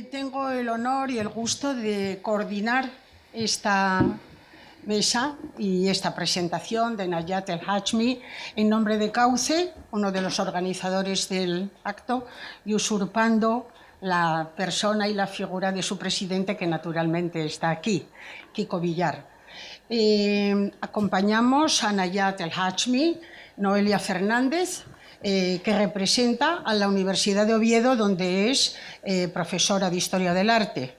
tengo el honor y el gusto de coordinar esta mesa y esta presentación de Najat El Hachmi en nombre de Cauce, uno de los organizadores del acto, y usurpando la persona y la figura de su presidente, que naturalmente está aquí, Kiko Villar. Acompañamos a Najat El Hachmi, Noelia Fernández, que representa a la Universidad de Oviedo, donde es profesora de Historia del Arte.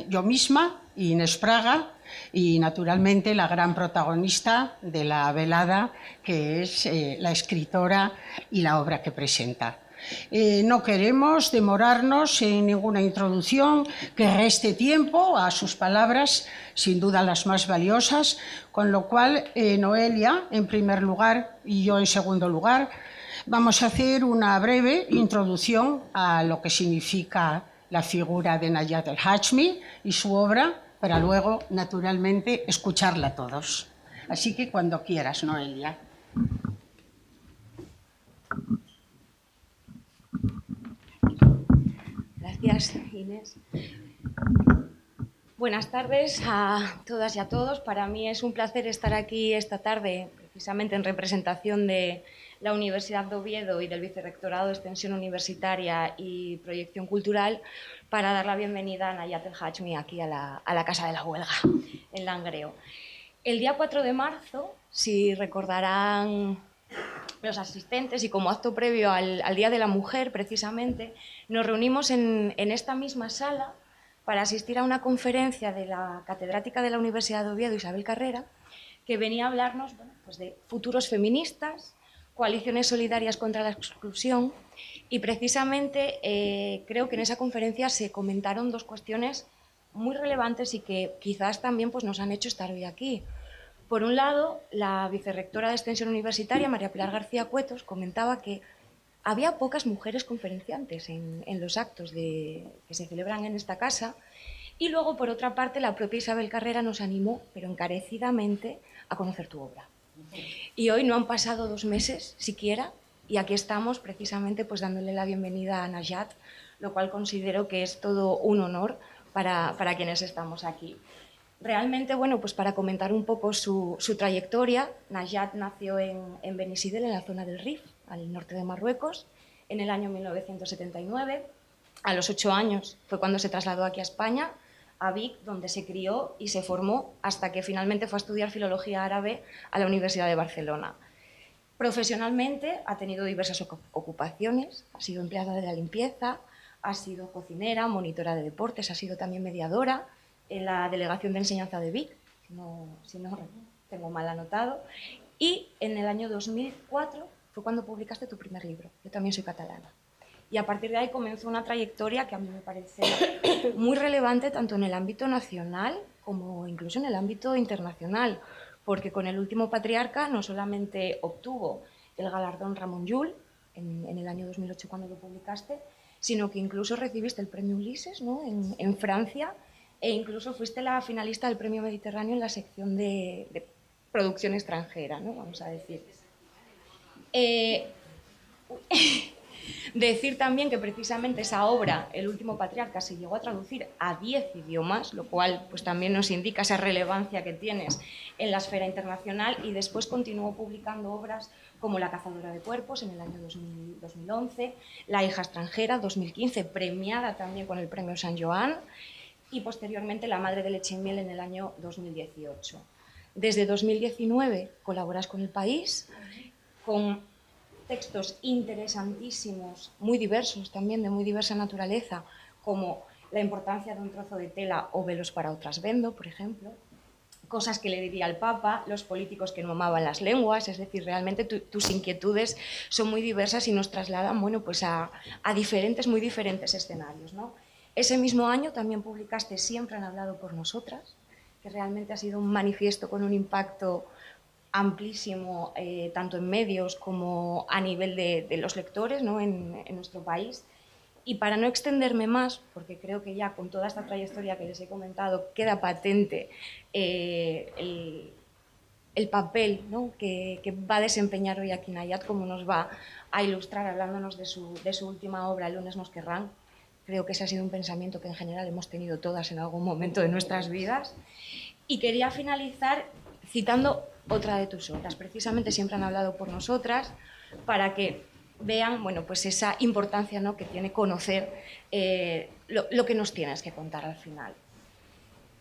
Yo misma, Inés Fraga, y naturalmente la gran protagonista de la velada, que es la escritora y la obra que presenta. No queremos demorarnos en ninguna introducción, que reste tiempo a sus palabras, sin duda las más valiosas, con lo cual Noelia en primer lugar y yo en segundo lugar vamos a hacer una breve introducción a lo que significa la figura de Najat El Hachmi y su obra, para luego naturalmente escucharla a todos. Así que cuando quieras, Noelia. Gracias, Inés. Buenas tardes a todas y a todos. Para mí es un placer estar aquí esta tarde, precisamente en representación de la Universidad de Oviedo y del Vicerrectorado de Extensión Universitaria y Proyección Cultural, para dar la bienvenida a Najat El Hachmi aquí a la Casa de la Huelga, en Langreo. El día 4 de marzo, si recordarán los asistentes, y como acto previo al Día de la Mujer, precisamente, nos reunimos en esta misma sala para asistir a una conferencia de la catedrática de la Universidad de Oviedo, Isabel Carrera, que venía a hablarnos, bueno, pues de futuros feministas, coaliciones solidarias contra la exclusión, y precisamente creo que en esa conferencia se comentaron dos cuestiones muy relevantes y que quizás también pues, nos han hecho estar hoy aquí. Por un lado, la vicerrectora de Extensión Universitaria, María Pilar García Cuetos, comentaba que había pocas mujeres conferenciantes en los actos que se celebran en esta casa. Y luego, por otra parte, la propia Isabel Carrera nos animó, pero encarecidamente, a conocer tu obra. Y hoy no han pasado 2 meses siquiera, y aquí estamos precisamente pues, dándole la bienvenida a Najat, lo cual considero que es todo un honor para quienes estamos aquí. Realmente, bueno, pues para comentar un poco su trayectoria, Najat nació en Benisidel, en la zona del Rif, al norte de Marruecos, en el año 1979. A los 8 años fue cuando se trasladó aquí a España, a Vic, donde se crió y se formó hasta que finalmente fue a estudiar Filología Árabe a la Universidad de Barcelona. Profesionalmente ha tenido diversas ocupaciones, ha sido empleada de la limpieza, ha sido cocinera, monitora de deportes, ha sido también mediadora en la Delegación de Enseñanza de Vic, si no tengo mal anotado, y en el año 2004 fue cuando publicaste tu primer libro, Yo también soy catalana. Y a partir de ahí comenzó una trayectoria que a mí me parece muy relevante tanto en el ámbito nacional como incluso en el ámbito internacional, porque con El último patriarca no solamente obtuvo el galardón Ramon Llull en el año 2008 cuando lo publicaste, sino que incluso recibiste el premio Ulises, ¿no? en Francia, e incluso fuiste la finalista del Premio Mediterráneo en la sección de producción extranjera, ¿no? Vamos a decir. Decir también que precisamente esa obra, El último patriarca, se llegó a traducir a 10 idiomas, lo cual pues, también nos indica esa relevancia que tienes en la esfera internacional, y después continuó publicando obras como La cazadora de cuerpos en el año 2011, La hija extranjera, 2015, premiada también con el premio San Joan, y posteriormente La madre de leche y miel en el año 2018. Desde 2019 colaboras con El País, con textos interesantísimos, muy diversos también, de muy diversa naturaleza, como La importancia de un trozo de tela o Velos para otras vendo, por ejemplo, Cosas que le diría al Papa, Los políticos que no amaban las lenguas. Es decir, realmente tus inquietudes son muy diversas y nos trasladan, bueno, pues a muy diferentes escenarios, ¿no? Ese mismo año también publicaste Siempre han hablado por nosotras, que realmente ha sido un manifiesto con un impacto amplísimo, tanto en medios como a nivel de los lectores, ¿no? en nuestro país. Y para no extenderme más, porque creo que ya con toda esta trayectoria que les he comentado queda patente el papel, ¿no? que va a desempeñar hoy aquí Najat, como nos va a ilustrar hablándonos de su última obra, El lunes nos querrán. Creo que ese ha sido un pensamiento que en general hemos tenido todas en algún momento de nuestras vidas. Y quería finalizar citando otra de tus obras. Precisamente siempre han hablado por nosotras para que vean, bueno, pues esa importancia, ¿no?, que tiene conocer lo que nos tienes que contar al final.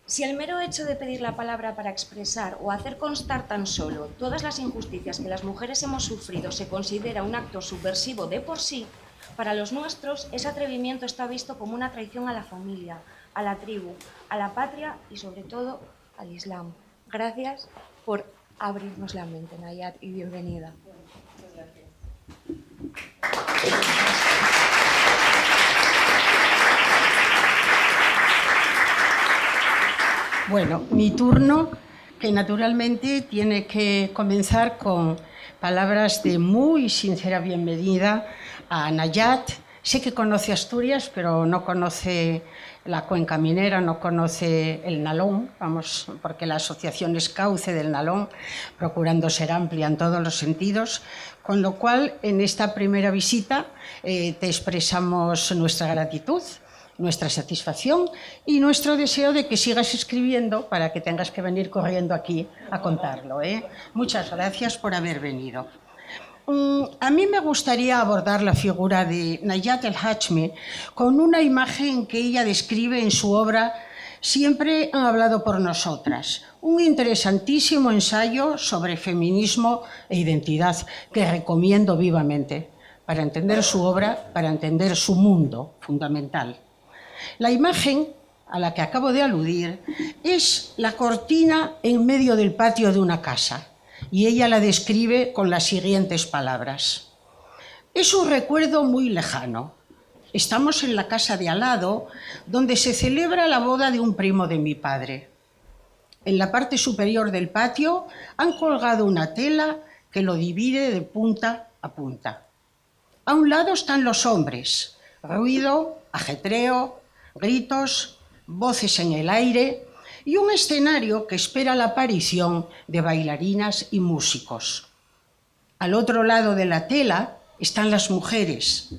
Si el mero hecho de pedir la palabra para expresar o hacer constar tan solo todas las injusticias que las mujeres hemos sufrido se considera un acto subversivo de por sí, para los nuestros ese atrevimiento está visto como una traición a la familia, a la tribu, a la patria y sobre todo al Islam. Gracias por abrirnos la mente, Nayat, y bienvenida. Bueno, mi turno, que naturalmente tiene que comenzar con palabras de muy sincera bienvenida a Nayat. Sé que conoce Asturias, pero no conoce la cuenca minera, no conoce el Nalón, vamos, porque la asociación es cauce del Nalón, procurando ser amplia en todos los sentidos, con lo cual en esta primera visita te expresamos nuestra gratitud, nuestra satisfacción y nuestro deseo de que sigas escribiendo para que tengas que venir corriendo aquí a contarlo, ¿eh? Muchas gracias por haber venido. A mí me gustaría abordar la figura de Nayat El-Hachmi con una imagen que ella describe en su obra Siempre han hablado por nosotras, un interesantísimo ensayo sobre feminismo e identidad que recomiendo vivamente para entender su obra, para entender su mundo fundamental. La imagen a la que acabo de aludir es la cortina en medio del patio de una casa y ella la describe con las siguientes palabras. Es un recuerdo muy lejano. Estamos en la casa de al lado, donde se celebra la boda de un primo de mi padre. En la parte superior del patio han colgado una tela que lo divide de punta a punta. A un lado están los hombres, ruido, ajetreo, gritos, voces en el aire y un escenario que espera la aparición de bailarinas y músicos. Al otro lado de la tela están las mujeres,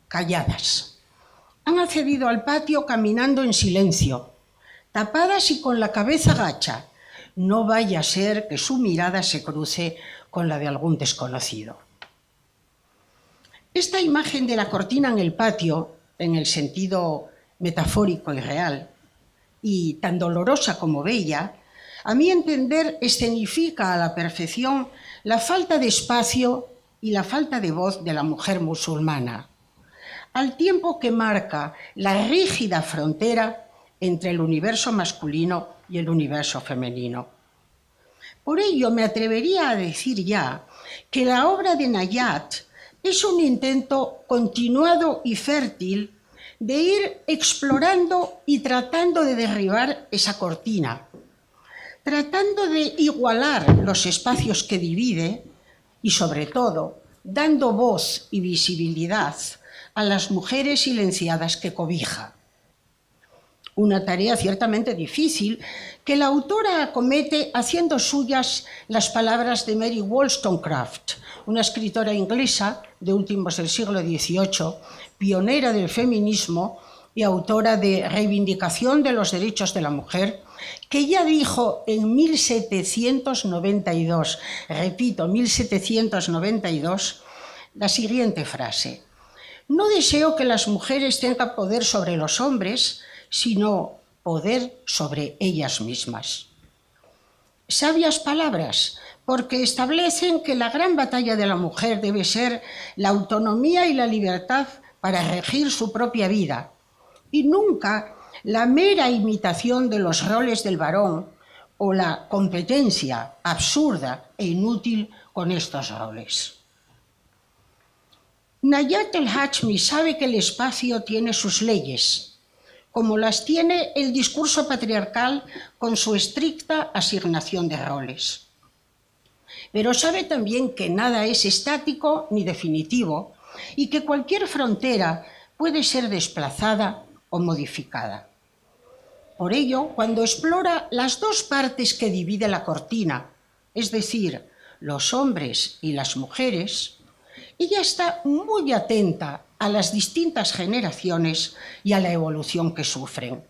calladas. Han accedido al patio caminando en silencio, tapadas y con la cabeza gacha. No vaya a ser que su mirada se cruce con la de algún desconocido. Esta imagen de la cortina en el patio, en el sentido metafórico y real, y tan dolorosa como bella, a mi entender escenifica a la perfección la falta de espacio y la falta de voz de la mujer musulmana, al tiempo que marca la rígida frontera entre el universo masculino y el universo femenino. Por ello me atrevería a decir ya que la obra de Nayat es un intento continuado y fértil de ir explorando y tratando de derribar esa cortina, tratando de igualar los espacios que divide y, sobre todo, dando voz y visibilidad a las mujeres silenciadas que cobija. Una tarea ciertamente difícil que la autora acomete haciendo suyas las palabras de Mary Wollstonecraft, una escritora inglesa de últimos del siglo XVIII, pionera del feminismo y autora de Reivindicación de los Derechos de la Mujer, que ya dijo en 1792, repito, 1792, la siguiente frase: no deseo que las mujeres tengan poder sobre los hombres, sino poder sobre ellas mismas. Sabias palabras, porque establecen que la gran batalla de la mujer debe ser la autonomía y la libertad para regir su propia vida, y nunca la mera imitación de los roles del varón o la competencia absurda e inútil con estos roles. Nayat El-Hachmi sabe que el espacio tiene sus leyes, como las tiene el discurso patriarcal con su estricta asignación de roles. Pero sabe también que nada es estático ni definitivo y que cualquier frontera puede ser desplazada o modificada. Por ello, cuando explora las dos partes que divide la cortina, es decir, los hombres y las mujeres, ella está muy atenta a las distintas generaciones y a la evolución que sufren.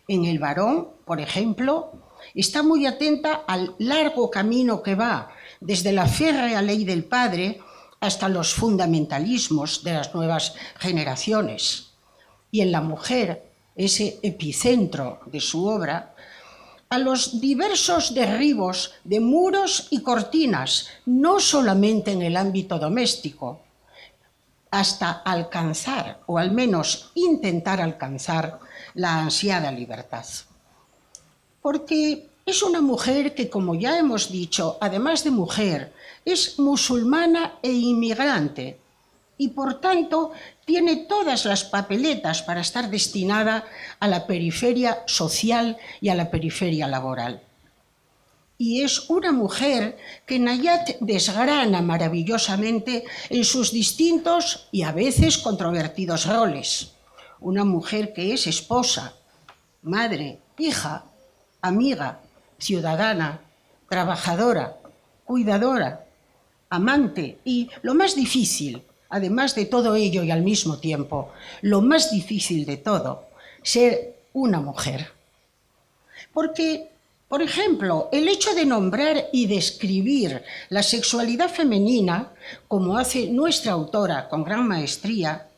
En el varón, por ejemplo, está muy atenta al largo camino que va desde la férrea ley del padre hasta los fundamentalismos de las nuevas generaciones. Y en la mujer, ese epicentro de su obra, a los diversos derribos de muros y cortinas, no solamente en el ámbito doméstico, hasta alcanzar, o al menos intentar alcanzar, la ansiada libertad. Porque es una mujer que, como ya hemos dicho, además de mujer, es musulmana e inmigrante y, por tanto, tiene todas las papeletas para estar destinada a la periferia social y a la periferia laboral. Y es una mujer que Nayat desgrana maravillosamente en sus distintos y a veces controvertidos roles. Una mujer que es esposa, madre, hija, amiga, ciudadana, trabajadora, cuidadora, amante y, lo más difícil, además de todo ello y al mismo tiempo, lo más difícil de todo, ser una mujer. Porque, por ejemplo, el hecho de nombrar y describir la sexualidad femenina, como hace nuestra autora con gran maestría,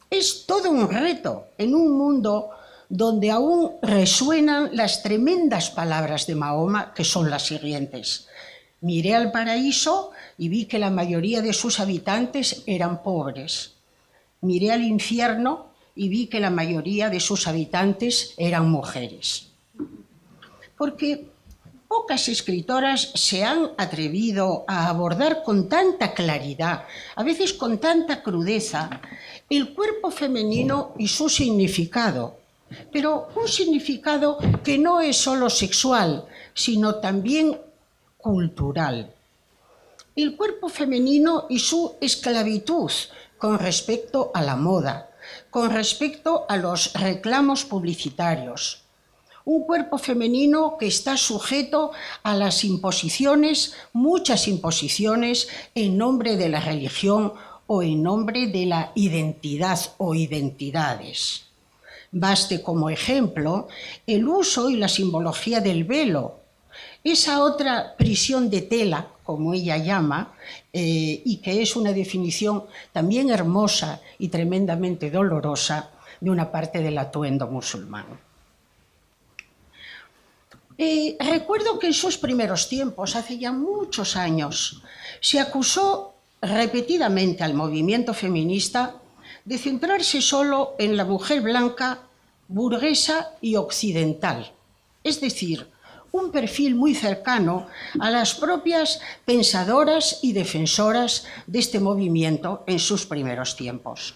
es todo un reto en un mundo donde aún resuenan las tremendas palabras de Mahoma, que son las siguientes: miré al paraíso y vi que la mayoría de sus habitantes eran pobres. Miré al infierno y vi que la mayoría de sus habitantes eran mujeres. Porque pocas escritoras se han atrevido a abordar con tanta claridad, a veces con tanta crudeza, el cuerpo femenino y su significado, pero un significado que no es solo sexual, sino también cultural. El cuerpo femenino y su esclavitud con respecto a la moda, con respecto a los reclamos publicitarios. Un cuerpo femenino que está sujeto a las imposiciones, muchas imposiciones, en nombre de la religión o en nombre de la identidad o identidades. Baste como ejemplo el uso y la simbología del velo, esa otra prisión de tela, como ella llama, y que es una definición también hermosa y tremendamente dolorosa de una parte del atuendo musulmán. Recuerdo que en sus primeros tiempos, hace ya muchos años, se acusó repetidamente al movimiento feminista de centrarse solo en la mujer blanca, burguesa y occidental, es decir, un perfil muy cercano a las propias pensadoras y defensoras de este movimiento en sus primeros tiempos.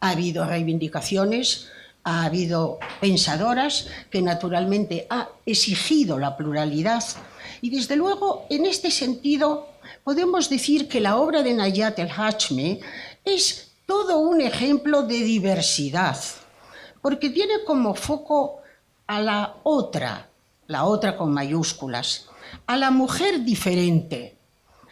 Ha habido reivindicaciones, ha habido pensadoras que naturalmente ha exigido la pluralidad y, desde luego, en este sentido podemos decir que la obra de Nayat el-Hachmi es todo un ejemplo de diversidad, porque tiene como foco a la otra con mayúsculas, a la mujer diferente.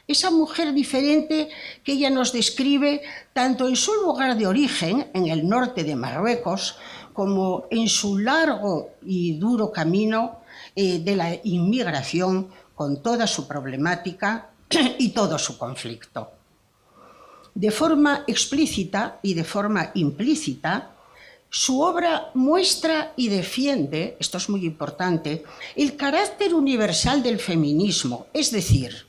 Esa mujer diferente que ella nos describe tanto en su lugar de origen, en el norte de Marruecos, como en su largo y duro camino de la inmigración, con toda su problemática y todo su conflicto. De forma explícita y de forma implícita, su obra muestra y defiende, esto es muy importante, el carácter universal del feminismo, es decir,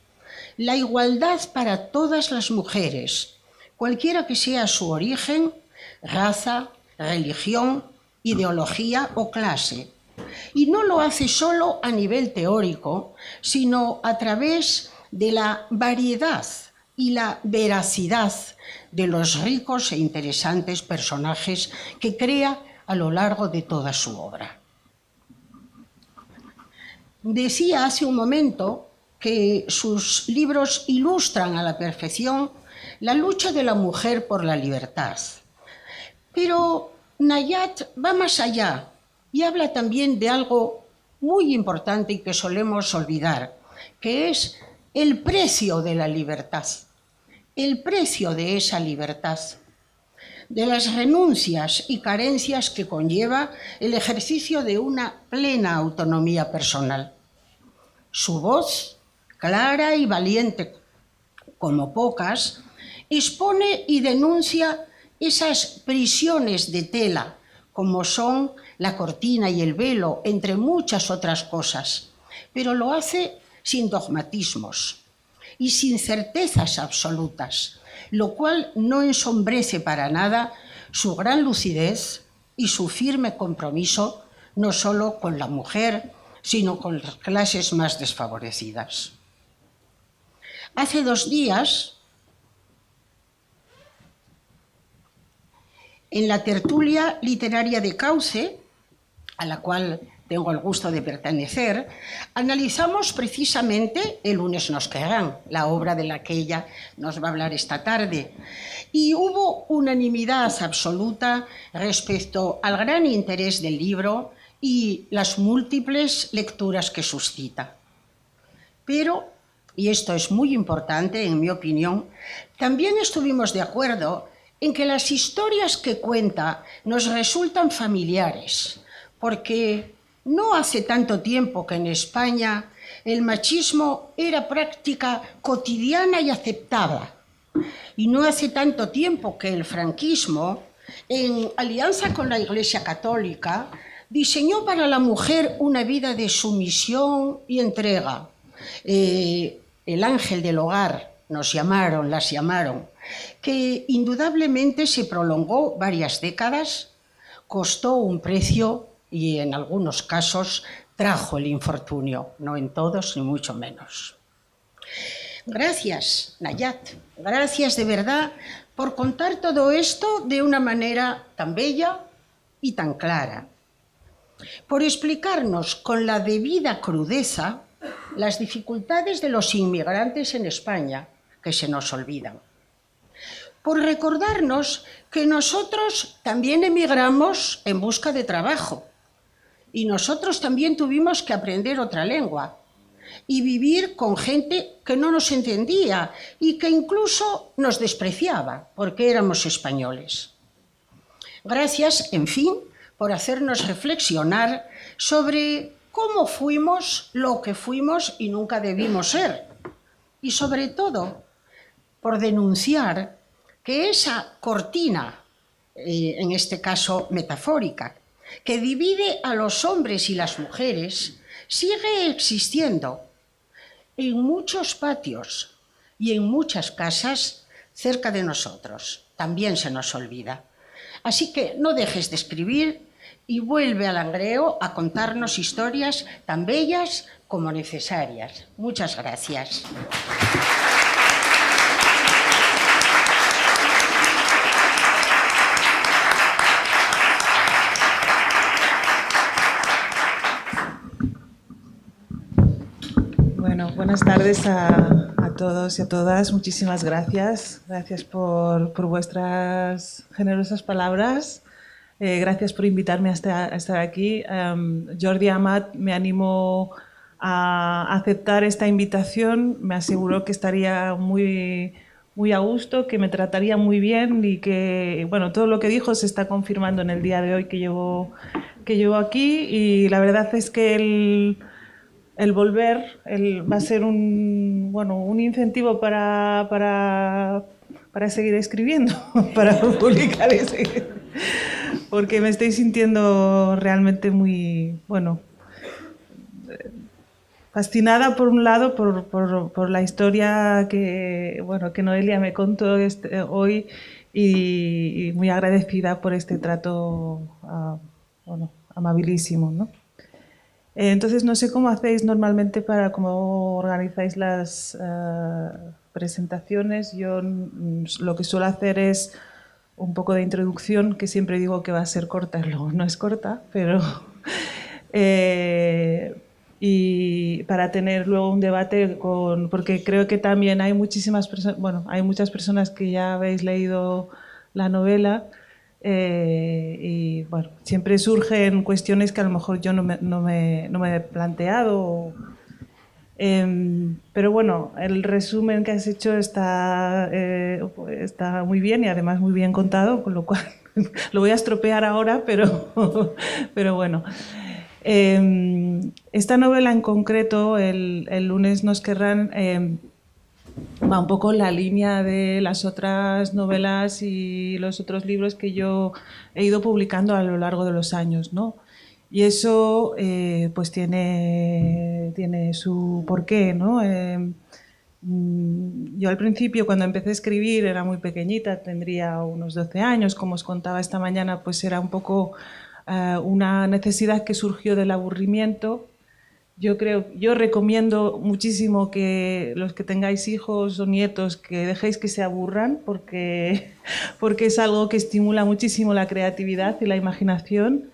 la igualdad para todas las mujeres, cualquiera que sea su origen, raza, religión, ideología o clase. Y no lo hace solo a nivel teórico, sino a través de la variedad y la veracidad de los ricos e interesantes personajes que crea a lo largo de toda su obra. Decía hace un momento que sus libros ilustran a la perfección la lucha de la mujer por la libertad. Pero Nayat va más allá y habla también de algo muy importante y que solemos olvidar, que es el precio de la libertad. El precio de esa libertad. de las renuncias y carencias que conlleva el ejercicio de una plena autonomía personal. Su voz, clara y valiente como pocas, expone y denuncia esas prisiones de tela, como son la cortina y el velo, entre muchas otras cosas, pero lo hace sin dogmatismos y sin certezas absolutas, lo cual no ensombrece para nada su gran lucidez y su firme compromiso no solo con la mujer, sino con las clases más desfavorecidas. Hace 2 días, en la tertulia literaria de Cauce, a la cual tengo el gusto de pertenecer, analizamos precisamente El lunes nos querrán, la obra de la que ella nos va a hablar esta tarde. Y hubo unanimidad absoluta respecto al gran interés del libro y las múltiples lecturas que suscita. Pero, y esto es muy importante en mi opinión, también estuvimos de acuerdo en que las historias que cuenta nos resultan familiares, porque no hace tanto tiempo que en España el machismo era práctica cotidiana y aceptada, y no hace tanto tiempo que el franquismo, en alianza con la Iglesia Católica, diseñó para la mujer una vida de sumisión y entrega. El ángel del hogar, las llamaron, que indudablemente se prolongó varias décadas, costó un precio y en algunos casos trajo el infortunio, no en todos ni mucho menos. Gracias, Nayat, gracias de verdad por contar todo esto de una manera tan bella y tan clara, por explicarnos con la debida crudeza las dificultades de los inmigrantes en España, que se nos olvidan, por recordarnos que nosotros también emigramos en busca de trabajo y nosotros también tuvimos que aprender otra lengua y vivir con gente que no nos entendía y que incluso nos despreciaba porque éramos españoles. Gracias, en fin, por hacernos reflexionar sobre cómo fuimos lo que fuimos y nunca debimos ser. Y sobre todo, por denunciar que esa cortina, en este caso metafórica, que divide a los hombres y las mujeres, sigue existiendo en muchos patios y en muchas casas cerca de nosotros. También se nos olvida. Así que no dejes de escribir y vuelve al Langreo a contarnos historias tan bellas como necesarias. Muchas gracias. Bueno, buenas tardes a todos y a todas. Muchísimas gracias. Gracias por vuestras generosas palabras. Gracias por invitarme a estar aquí. Jordi Amat me animó a aceptar esta invitación. Me aseguró que estaría muy a gusto, que me trataría muy bien y que, bueno, todo lo que dijo se está confirmando en el día de hoy que llevo aquí. Y la verdad es que el volver va a ser un incentivo para seguir escribiendo, para publicar porque me estoy sintiendo realmente muy, fascinada por un lado por la historia que Noelia me contó hoy y muy agradecida por este trato amabilísimo, ¿no? Entonces, no sé cómo hacéis normalmente cómo organizáis las presentaciones. Yo lo que suelo hacer es un poco de introducción, que siempre digo que va a ser corta, luego no es corta, pero y para tener luego un debate porque creo que también hay muchísimas personas, hay muchas personas que ya habéis leído la novela. Y bueno, siempre surgen cuestiones que a lo mejor yo no me he planteado Pero bueno, el resumen que has hecho está muy bien y además muy bien contado, con lo cual lo voy a estropear ahora, pero bueno. Esta novela en concreto, el lunes nos querrán, va un poco en la línea de las otras novelas y los otros libros que yo he ido publicando a lo largo de los años, ¿no? Y eso pues tiene su porqué, ¿no? Yo al principio, cuando empecé a escribir, era muy pequeñita, tendría unos 12 años, como os contaba esta mañana, pues era un poco una necesidad que surgió del aburrimiento. Yo recomiendo muchísimo que los que tengáis hijos o nietos que dejéis que se aburran, porque es algo que estimula muchísimo la creatividad y la imaginación.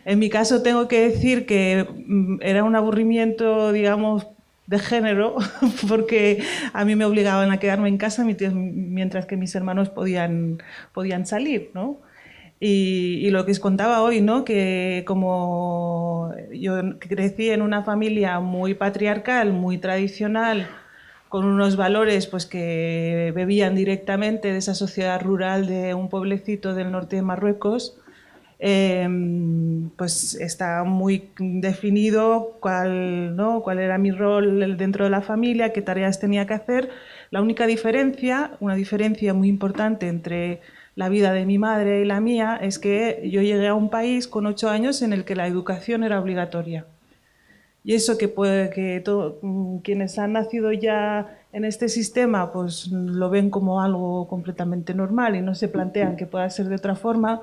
En mi caso tengo que decir que era un aburrimiento, digamos, de género, porque a mí me obligaban a quedarme en casa mientras que mis hermanos podían salir, ¿no? Y lo que os contaba hoy, ¿no? Que como yo crecí en una familia muy patriarcal, muy tradicional, con unos valores pues, que bebían directamente de esa sociedad rural de un pueblecito del norte de Marruecos, pues está muy definido cuál era mi rol dentro de la familia, qué tareas tenía que hacer. La única diferencia, una diferencia muy importante entre la vida de mi madre y la mía, es que yo llegué a un país con 8 años en el que la educación era obligatoria. Y eso quienes han nacido ya en este sistema pues lo ven como algo completamente normal y no se plantean que pueda ser de otra forma.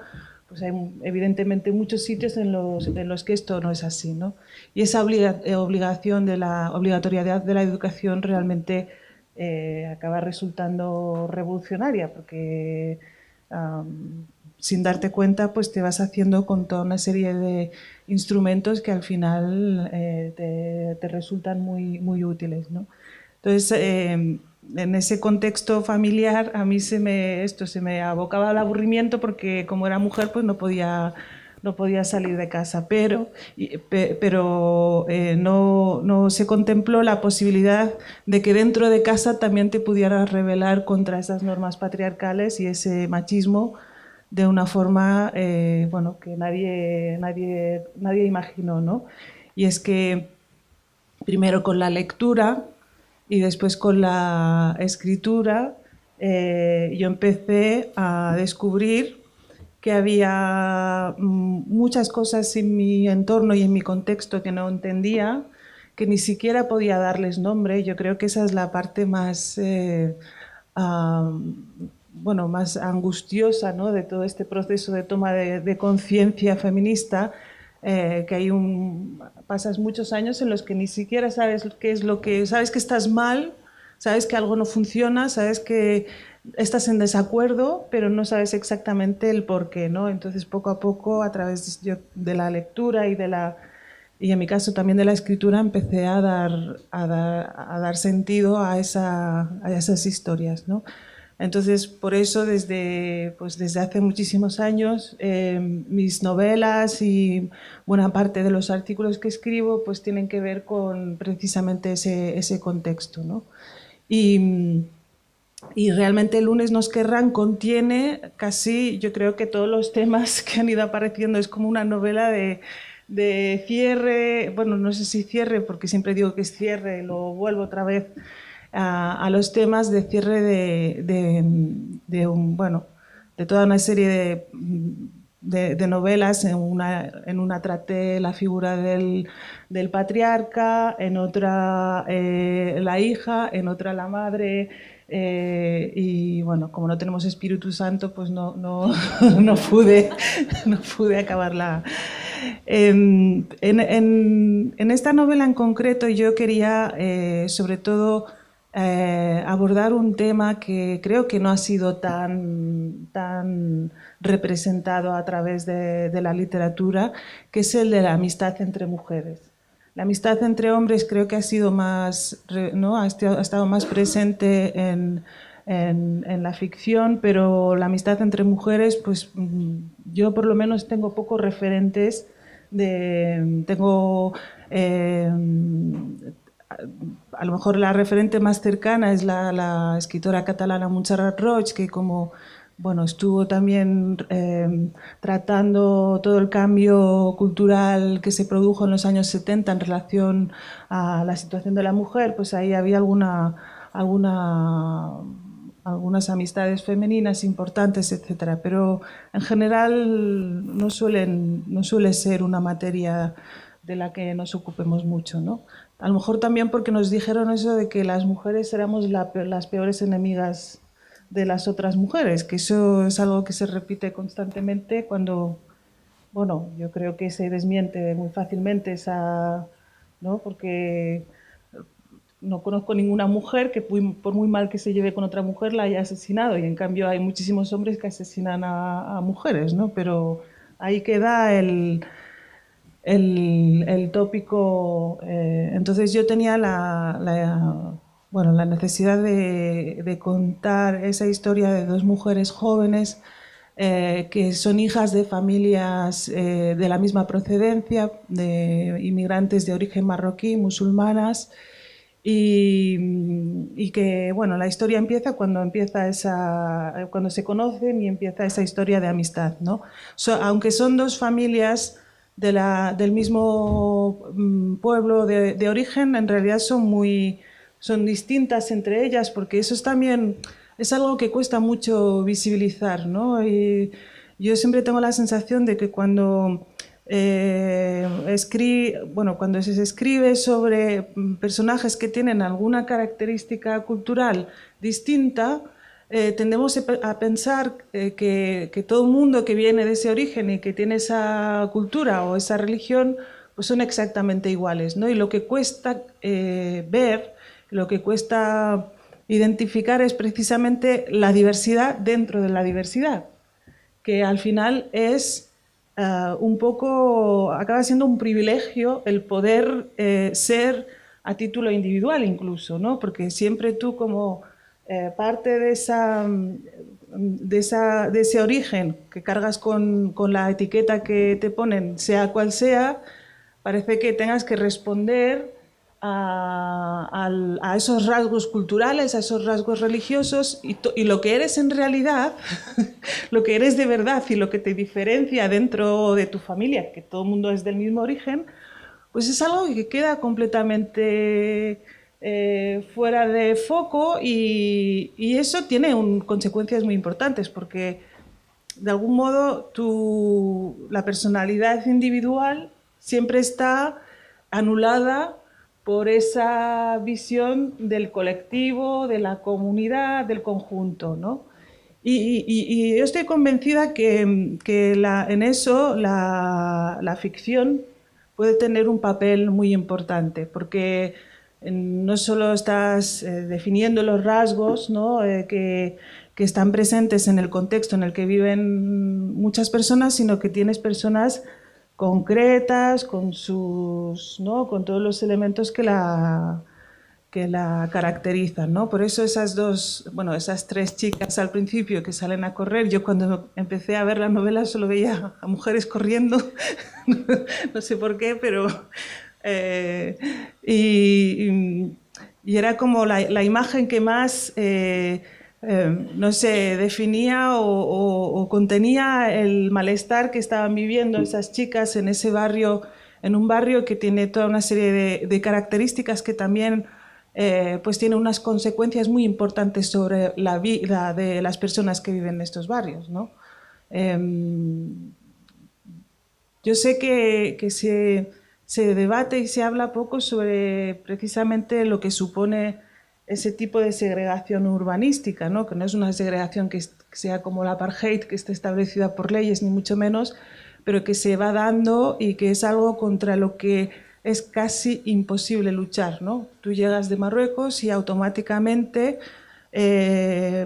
Pues hay evidentemente muchos sitios en los que esto no es así, ¿no? Y esa obligación de la obligatoriedad de la educación realmente acaba resultando revolucionaria, porque sin darte cuenta pues te vas haciendo con toda una serie de instrumentos que al final te resultan muy, muy útiles, ¿no? Entonces, en ese contexto familiar a mí se me abocaba al aburrimiento, porque como era mujer pues no podía salir de casa, pero no se contempló la posibilidad de que dentro de casa también te pudieras rebelar contra esas normas patriarcales y ese machismo de una forma bueno, que nadie imaginó, ¿no? Y es que primero con la lectura y después con la escritura yo empecé a descubrir que había muchas cosas en mi entorno y en mi contexto que no entendía, que ni siquiera podía darles nombre. Yo creo que esa es la parte más, bueno, más angustiosa, ¿no?, de todo este proceso de toma de conciencia feminista, que pasas muchos años en los que ni siquiera sabes qué es lo que... Sabes que estás mal, sabes que algo no funciona, sabes que estás en desacuerdo, pero no sabes exactamente el por qué, ¿no? Entonces, poco a poco, a través de la lectura y en mi caso también de la escritura, empecé a dar sentido a esas historias, ¿no? Entonces, por eso, desde hace muchísimos años, mis novelas y buena parte de los artículos que escribo pues tienen que ver con precisamente ese contexto, ¿no? Y realmente El lunes nos querrán contiene casi, yo creo que todos los temas que han ido apareciendo. Es como una novela de cierre, bueno, no sé si cierre, porque siempre digo que es cierre, lo vuelvo otra vez a los temas de cierre de toda una serie de novelas. En una traté la figura del patriarca, en otra la hija, en otra la madre, y bueno, como no tenemos Espíritu Santo, pues no pude acabarla. En esta novela en concreto yo quería sobre todo abordar un tema que creo que no ha sido tan representado a través de la literatura, que es el de la amistad entre mujeres. La amistad entre hombres creo que ha sido más, ¿no?, ha estado más presente en la ficción, pero la amistad entre mujeres, pues yo por lo menos tengo pocos referentes. a lo mejor la referente más cercana es la escritora catalana Montserrat Roig, que como bueno, estuvo también tratando todo el cambio cultural que se produjo en los años 70 en relación a la situación de la mujer, pues ahí había algunas amistades femeninas importantes, etcétera. Pero en general no suele ser una materia de la que nos ocupemos mucho, ¿no? A lo mejor también porque nos dijeron eso de que las mujeres éramos las peores enemigas de las otras mujeres, que eso es algo que se repite constantemente cuando, bueno, yo creo que se desmiente muy fácilmente esa, ¿no? Porque no conozco ninguna mujer que por muy mal que se lleve con otra mujer la haya asesinado, y en cambio hay muchísimos hombres que asesinan a mujeres, ¿no? Pero ahí queda el tópico. Entonces yo tenía la necesidad de contar esa historia de dos mujeres jóvenes que son hijas de familias de la misma procedencia, de inmigrantes de origen marroquí, musulmanas, y que, bueno, la historia empieza cuando se conocen y empieza esa historia de amistad, ¿no? Aunque son dos familias del mismo pueblo de origen, en realidad son distintas entre ellas, porque eso también es algo que cuesta mucho visibilizar, ¿no? Y yo siempre tengo la sensación de que cuando cuando se escribe sobre personajes que tienen alguna característica cultural distinta, tendemos a pensar que todo el mundo que viene de ese origen y que tiene esa cultura o esa religión, pues son exactamente iguales, ¿no? Y lo que cuesta ver, lo que cuesta identificar es precisamente la diversidad dentro de la diversidad, que al final es un poco, acaba siendo un privilegio el poder ser a título individual incluso, ¿no? Porque siempre tú como parte de ese origen que cargas con la etiqueta que te ponen, sea cual sea, parece que tengas que responder a esos rasgos culturales, a esos rasgos religiosos, y lo que eres en realidad, lo que eres de verdad y lo que te diferencia dentro de tu familia, que todo el mundo es del mismo origen, pues es algo que queda completamente fuera de foco, y eso tiene consecuencias muy importantes, porque de algún modo la personalidad individual siempre está anulada por esa visión del colectivo, de la comunidad, del conjunto, ¿no? Y yo estoy convencida que en eso la ficción puede tener un papel muy importante, porque no solo estás definiendo los rasgos, ¿no? que están presentes en el contexto en el que viven muchas personas, sino que tienes personas concretas, con todos los elementos que la caracterizan, ¿no? Por eso esas tres chicas al principio que salen a correr, yo cuando empecé a ver la novela solo veía a mujeres corriendo, no sé por qué, pero y era como la imagen que más no sé, definía o contenía el malestar que estaban viviendo esas chicas en ese barrio, en un barrio que tiene toda una serie de características que también pues tiene unas consecuencias muy importantes sobre la vida de las personas que viven en estos barrios, ¿no? Yo sé que se debate y se habla poco sobre precisamente lo que supone ese tipo de segregación urbanística, ¿no? Que no es una segregación que sea como la apartheid, que esté establecida por leyes, ni mucho menos, pero que se va dando y que es algo contra lo que es casi imposible luchar, ¿no? Tú llegas de Marruecos y automáticamente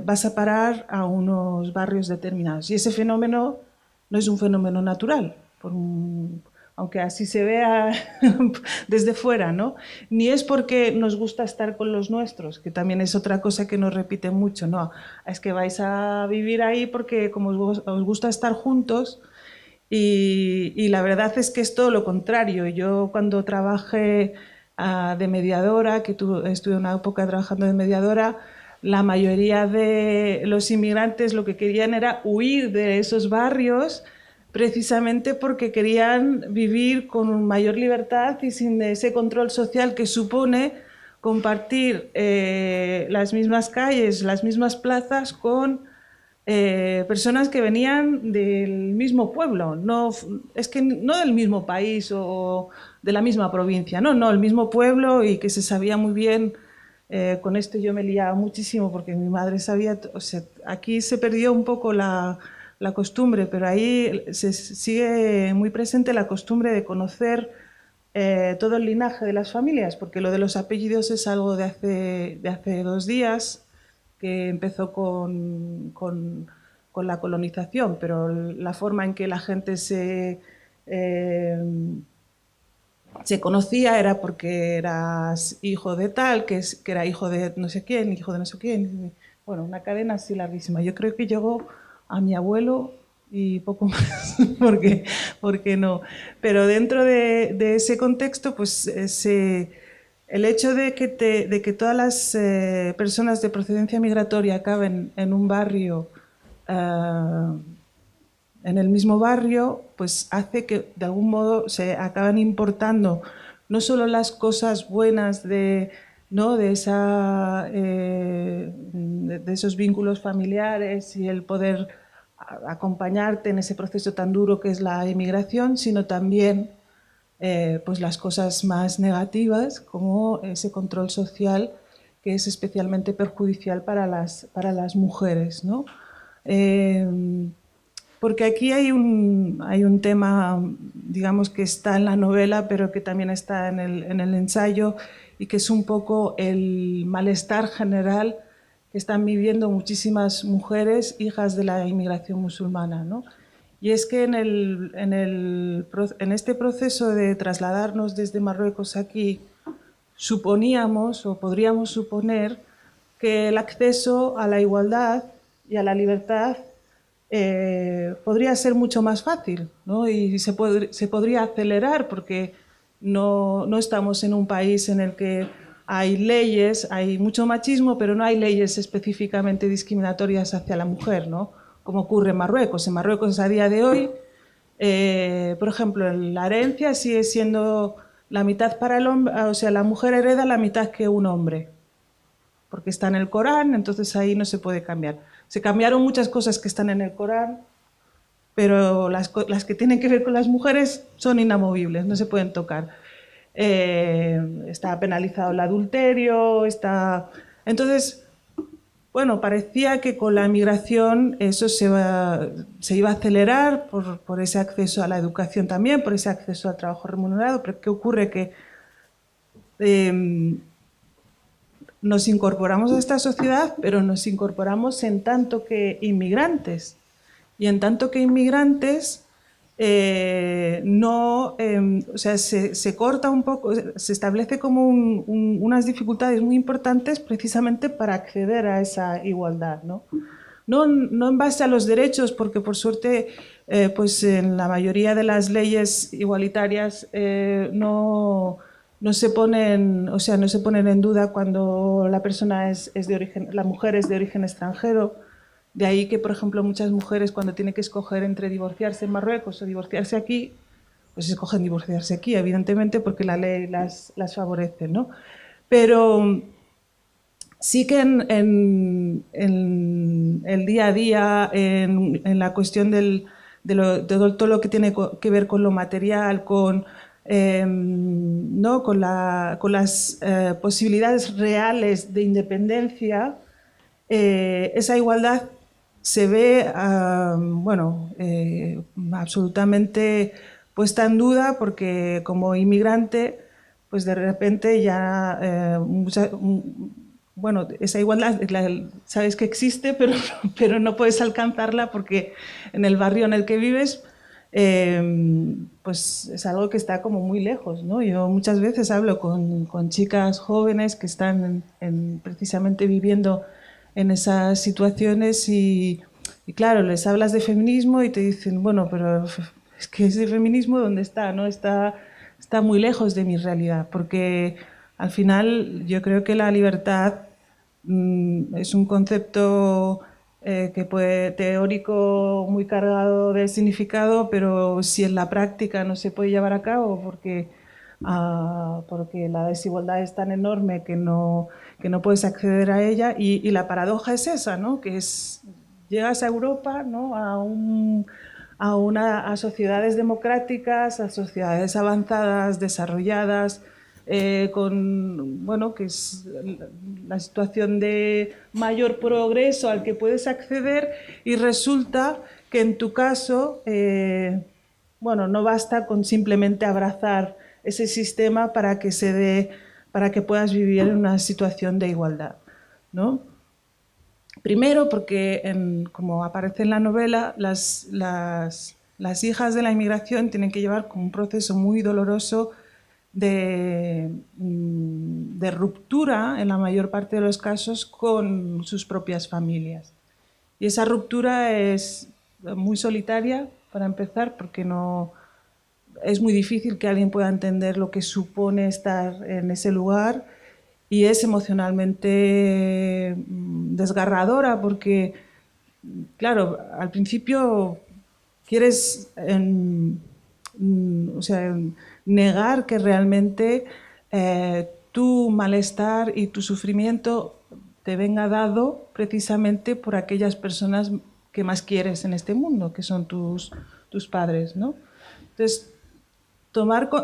vas a parar a unos barrios determinados. Y ese fenómeno no es un fenómeno natural, aunque así se vea desde fuera, ¿no? Ni es porque nos gusta estar con los nuestros, que también es otra cosa que nos repiten mucho, no, es que vais a vivir ahí porque como os gusta estar juntos, y la verdad es que es todo lo contrario. Yo cuando trabajé de mediadora, que estuve una época trabajando de mediadora. La mayoría de los inmigrantes lo que querían era huir de esos barrios precisamente porque querían vivir con mayor libertad y sin ese control social que supone compartir las mismas calles, las mismas plazas con personas que venían del mismo pueblo, no, es que no del mismo país o de la misma provincia, no, el mismo pueblo, y que se sabía muy bien. Con esto yo me liaba muchísimo porque mi madre sabía, o sea, aquí se perdió un poco la costumbre, pero ahí se sigue muy presente la costumbre de conocer todo el linaje de las familias, porque lo de los apellidos es algo de hace 2 días, que empezó con la colonización, pero la forma en que la gente se conocía era porque eras hijo de tal, que era hijo de no sé quién, hijo de no sé quién. Bueno, una cadena así larguísima. Yo creo que llegó a mi abuelo y poco más, porque no. Pero dentro de ese contexto, pues el hecho de que todas las personas de procedencia migratoria acaben en un barrio, en el mismo barrio, pues hace que de algún modo se acaban importando no solo las cosas buenas de esos vínculos familiares y el poder acompañarte en ese proceso tan duro que es la inmigración, sino también pues las cosas más negativas, como ese control social que es especialmente perjudicial para las mujeres, ¿no? Porque aquí hay un tema, digamos, que está en la novela, pero que también está en el ensayo, y que es un poco el malestar general que están viviendo muchísimas mujeres hijas de la inmigración musulmana, ¿no? Y es que en este proceso de trasladarnos desde Marruecos aquí, suponíamos o podríamos suponer que el acceso a la igualdad y a la libertad podría ser mucho más fácil, ¿no? Y se podría acelerar, porque no estamos en un país en el que hay leyes, hay mucho machismo, pero no hay leyes específicamente discriminatorias hacia la mujer, ¿no? Como ocurre en Marruecos. En Marruecos, a día de hoy, por ejemplo, la herencia sigue siendo la mitad para el hombre, o sea, la mujer hereda la mitad que un hombre, porque está en el Corán, entonces ahí no se puede cambiar. Se cambiaron muchas cosas que están en el Corán, pero las que tienen que ver con las mujeres son inamovibles, no se pueden tocar. Está penalizado el adulterio, Entonces, bueno, parecía que con la migración eso se iba a acelerar por ese acceso a la educación también, por ese acceso al trabajo remunerado, pero ¿qué ocurre? Que nos incorporamos a esta sociedad, pero nos incorporamos en tanto que inmigrantes. Y en tanto que inmigrantes, o sea, se corta un poco, se establece como unas dificultades muy importantes precisamente para acceder a esa igualdad, ¿no? No en base a los derechos, porque por suerte, pues en la mayoría de las leyes igualitarias no se ponen, o sea, no se ponen en duda cuando la persona la mujer es de origen extranjero. De ahí que, por ejemplo, muchas mujeres, cuando tienen que escoger entre divorciarse en Marruecos o divorciarse aquí, pues escogen divorciarse aquí, evidentemente, porque la ley las favorece, ¿no? Pero sí que en el día a día, en la cuestión de todo lo que tiene que ver con lo material, ¿no? con las posibilidades reales de independencia, esa igualdad se ve absolutamente puesta en duda, porque como inmigrante, pues de repente ya esa igualdad sabes que existe, pero no puedes alcanzarla porque en el barrio en el que vives pues es algo que está como muy lejos, ¿no? Yo muchas veces hablo con chicas jóvenes que están precisamente viviendo en esas situaciones y claro, les hablas de feminismo y te dicen, bueno, pero es que ese feminismo, ¿dónde está? ¿No? está muy lejos de mi realidad, porque al final yo creo que la libertad es un concepto que puede teórico muy cargado de significado, pero si en la práctica no se puede llevar a cabo porque la desigualdad es tan enorme que no puedes acceder a ella, y la paradoja es esa, ¿no? Que llegas a Europa, ¿no? a sociedades democráticas, a sociedades avanzadas, desarrolladas, que es la situación de mayor progreso al que puedes acceder, y resulta que en tu caso no basta con simplemente abrazar ese sistema para que puedas vivir en una situación de igualdad, ¿no? Primero porque, como aparece en la novela, las hijas de la inmigración tienen que llevar un proceso muy doloroso de ruptura, en la mayor parte de los casos, con sus propias familias. Y esa ruptura es muy solitaria, para empezar, porque es muy difícil que alguien pueda entender lo que supone estar en ese lugar, y es emocionalmente desgarradora porque, claro, al principio quieres negar que realmente tu malestar y tu sufrimiento te venga dado precisamente por aquellas personas que más quieres en este mundo, que son tus padres, ¿no? Entonces,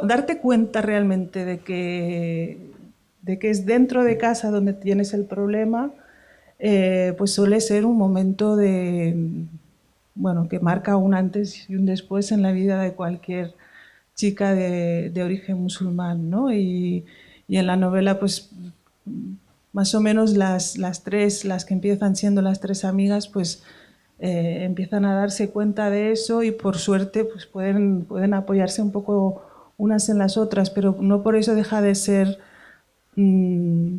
darte cuenta realmente de que es dentro de casa donde tienes el problema, pues suele ser un momento que marca un antes y un después en la vida de cualquier chica de origen musulmán, ¿no? Y en la novela, pues más o menos las que empiezan siendo las tres amigas, pues empiezan a darse cuenta de eso, y por suerte pues pueden apoyarse un poco unas en las otras, pero no por eso deja de ser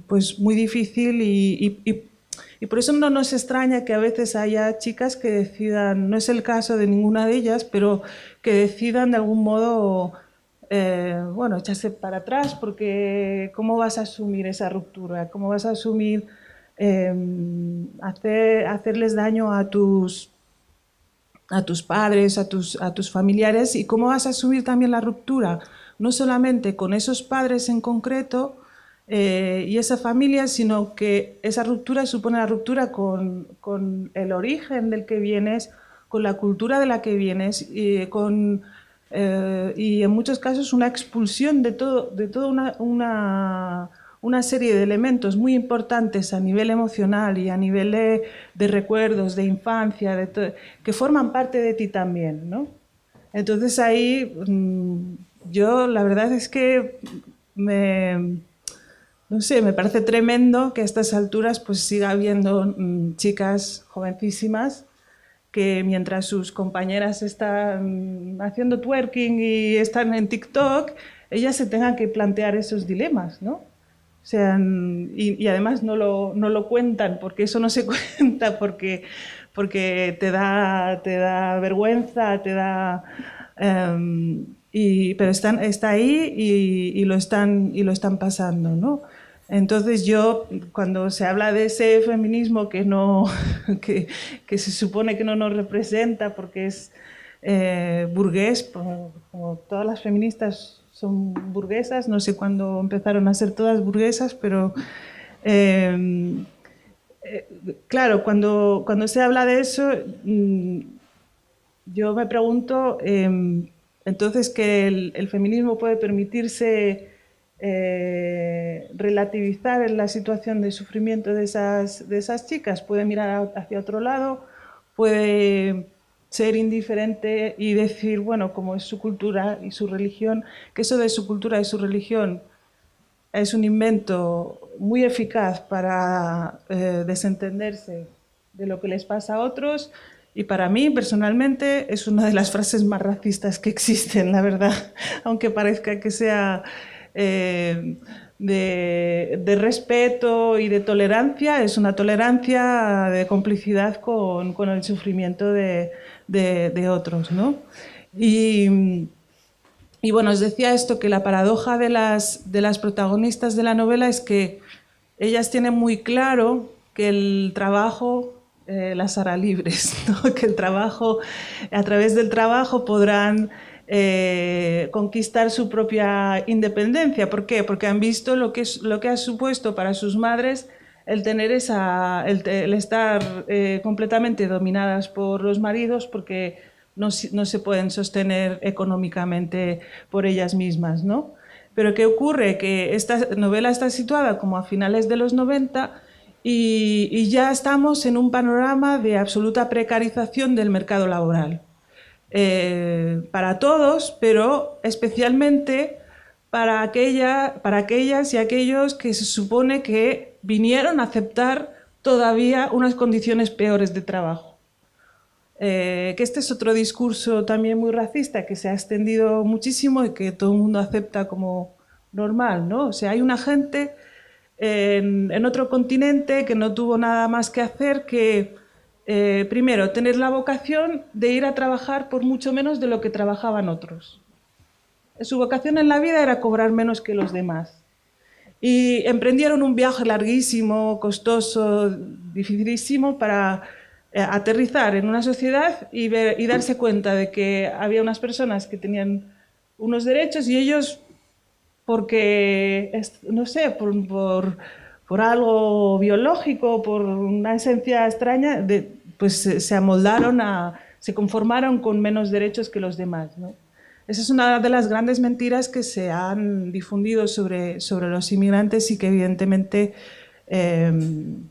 pues muy difícil, y por eso no nos extraña que a veces haya chicas que decidan, no es el caso de ninguna de ellas, pero que decidan de algún modo echarse para atrás, porque ¿cómo vas a asumir esa ruptura? ¿Cómo vas a asumir hacerles daño a tus padres, a tus familiares? ¿Y cómo vas a asumir también la ruptura? No solamente con esos padres en concreto y esa familia, sino que esa ruptura supone la ruptura con el origen del que vienes, con la cultura de la que vienes, y en muchos casos una expulsión de toda una serie de elementos muy importantes a nivel emocional y a nivel de recuerdos, de infancia, que forman parte de ti también, ¿no? Entonces ahí yo la verdad es que me parece tremendo que a estas alturas pues siga habiendo chicas jovencísimas que mientras sus compañeras están haciendo twerking y están en TikTok, ellas se tengan que plantear esos dilemas, ¿no? O sea, y además no lo cuentan, porque eso no se cuenta, porque te da vergüenza, pero está ahí y lo están pasando, ¿no? Entonces yo, cuando se habla de ese feminismo que se supone que no nos representa porque es burgués, como todas las feministas son burguesas, no sé cuándo empezaron a ser todas burguesas, pero claro, cuando se habla de eso, yo me pregunto, entonces, que el feminismo puede permitirse relativizar en la situación de sufrimiento de esas chicas, puede mirar hacia otro lado, puede ser indiferente y decir, bueno, como es su cultura y su religión, que eso de su cultura y su religión es un invento muy eficaz para desentenderse de lo que les pasa a otros. Y para mí, personalmente, es una de las frases más racistas que existen, la verdad, aunque parezca que sea de respeto y de tolerancia, es una tolerancia de complicidad con el sufrimiento de otros, ¿no? Y Y bueno, os decía esto, que la paradoja de las protagonistas de la novela es que ellas tienen muy claro que el trabajo las hará libres, ¿no? Que el trabajo, a través del trabajo podrán conquistar su propia independencia. ¿Por qué? Porque han visto lo que ha supuesto para sus madres el tener el estar completamente dominadas por los maridos, porque no se pueden sostener económicamente por ellas mismas, ¿no? Pero ¿qué ocurre? Que esta novela está situada como a finales de los 90 y ya estamos en un panorama de absoluta precarización del mercado laboral. Para todos, pero especialmente para aquellas y aquellos que se supone que vinieron a aceptar todavía unas condiciones peores de trabajo. Que este es otro discurso también muy racista que se ha extendido muchísimo y que todo el mundo acepta como normal, ¿no? O sea, hay una gente en otro continente que no tuvo nada más que hacer que, primero, tener la vocación de ir a trabajar por mucho menos de lo que trabajaban otros. Su vocación en la vida era cobrar menos que los demás. Y emprendieron un viaje larguísimo, costoso, dificilísimo para aterrizar en una sociedad y darse cuenta de que había unas personas que tenían unos derechos y ellos, porque, no sé, por algo biológico, por una esencia extraña, pues se amoldaron, se conformaron con menos derechos que los demás, ¿no? Esa es una de las grandes mentiras que se han difundido sobre los inmigrantes y que evidentemente,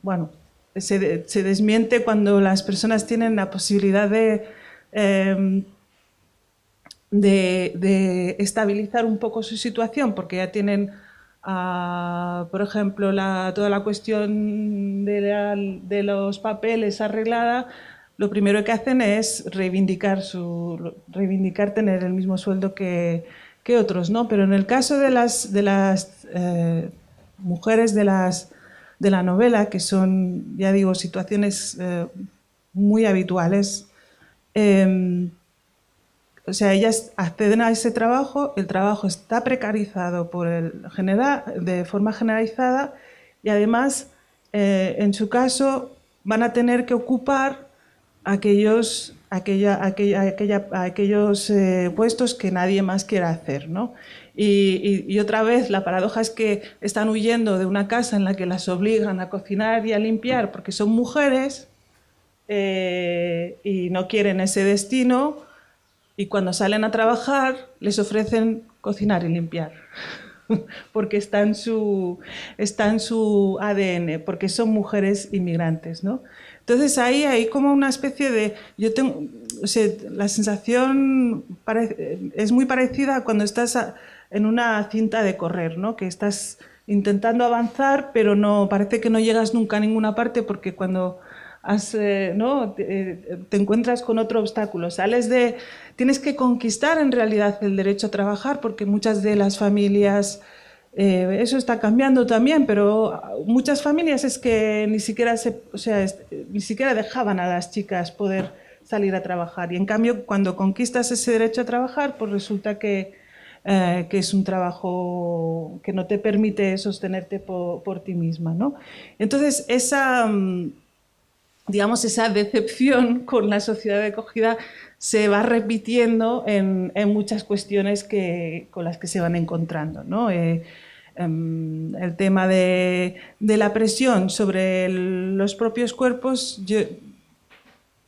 bueno, se desmiente cuando las personas tienen la posibilidad de estabilizar un poco su situación, porque ya tienen, por ejemplo, toda la cuestión de los papeles arreglada. Lo primero que hacen es reivindicar tener el mismo sueldo que otros, ¿no? Pero en el caso de las mujeres de la novela, que son, ya digo, situaciones muy habituales, o sea, ellas acceden a ese trabajo, el trabajo está precarizado de forma generalizada y además, en su caso, van a tener que ocupar aquellos puestos que nadie más quiera hacer, ¿no? Y otra vez la paradoja es que están huyendo de una casa en la que las obligan a cocinar y a limpiar porque son mujeres y no quieren ese destino, y cuando salen a trabajar les ofrecen cocinar y limpiar porque está en su ADN, porque son mujeres inmigrantes, ¿no? Entonces ahí hay como una especie de... o sea, la sensación es muy parecida a cuando estás en una cinta de correr, ¿no? Que estás intentando avanzar, pero parece que no llegas nunca a ninguna parte porque cuando ¿no? te encuentras con otro obstáculo. Tienes que conquistar en realidad el derecho a trabajar porque muchas de las familias... eso está cambiando también, pero muchas familias es que ni siquiera dejaban a las chicas poder salir a trabajar. Y en cambio, cuando conquistas ese derecho a trabajar, pues resulta que es un trabajo que no te permite sostenerte por ti misma, ¿no? Entonces, esa decepción con la sociedad de acogida se va repitiendo en muchas cuestiones con las que se van encontrando, ¿no? El tema de la presión sobre los propios cuerpos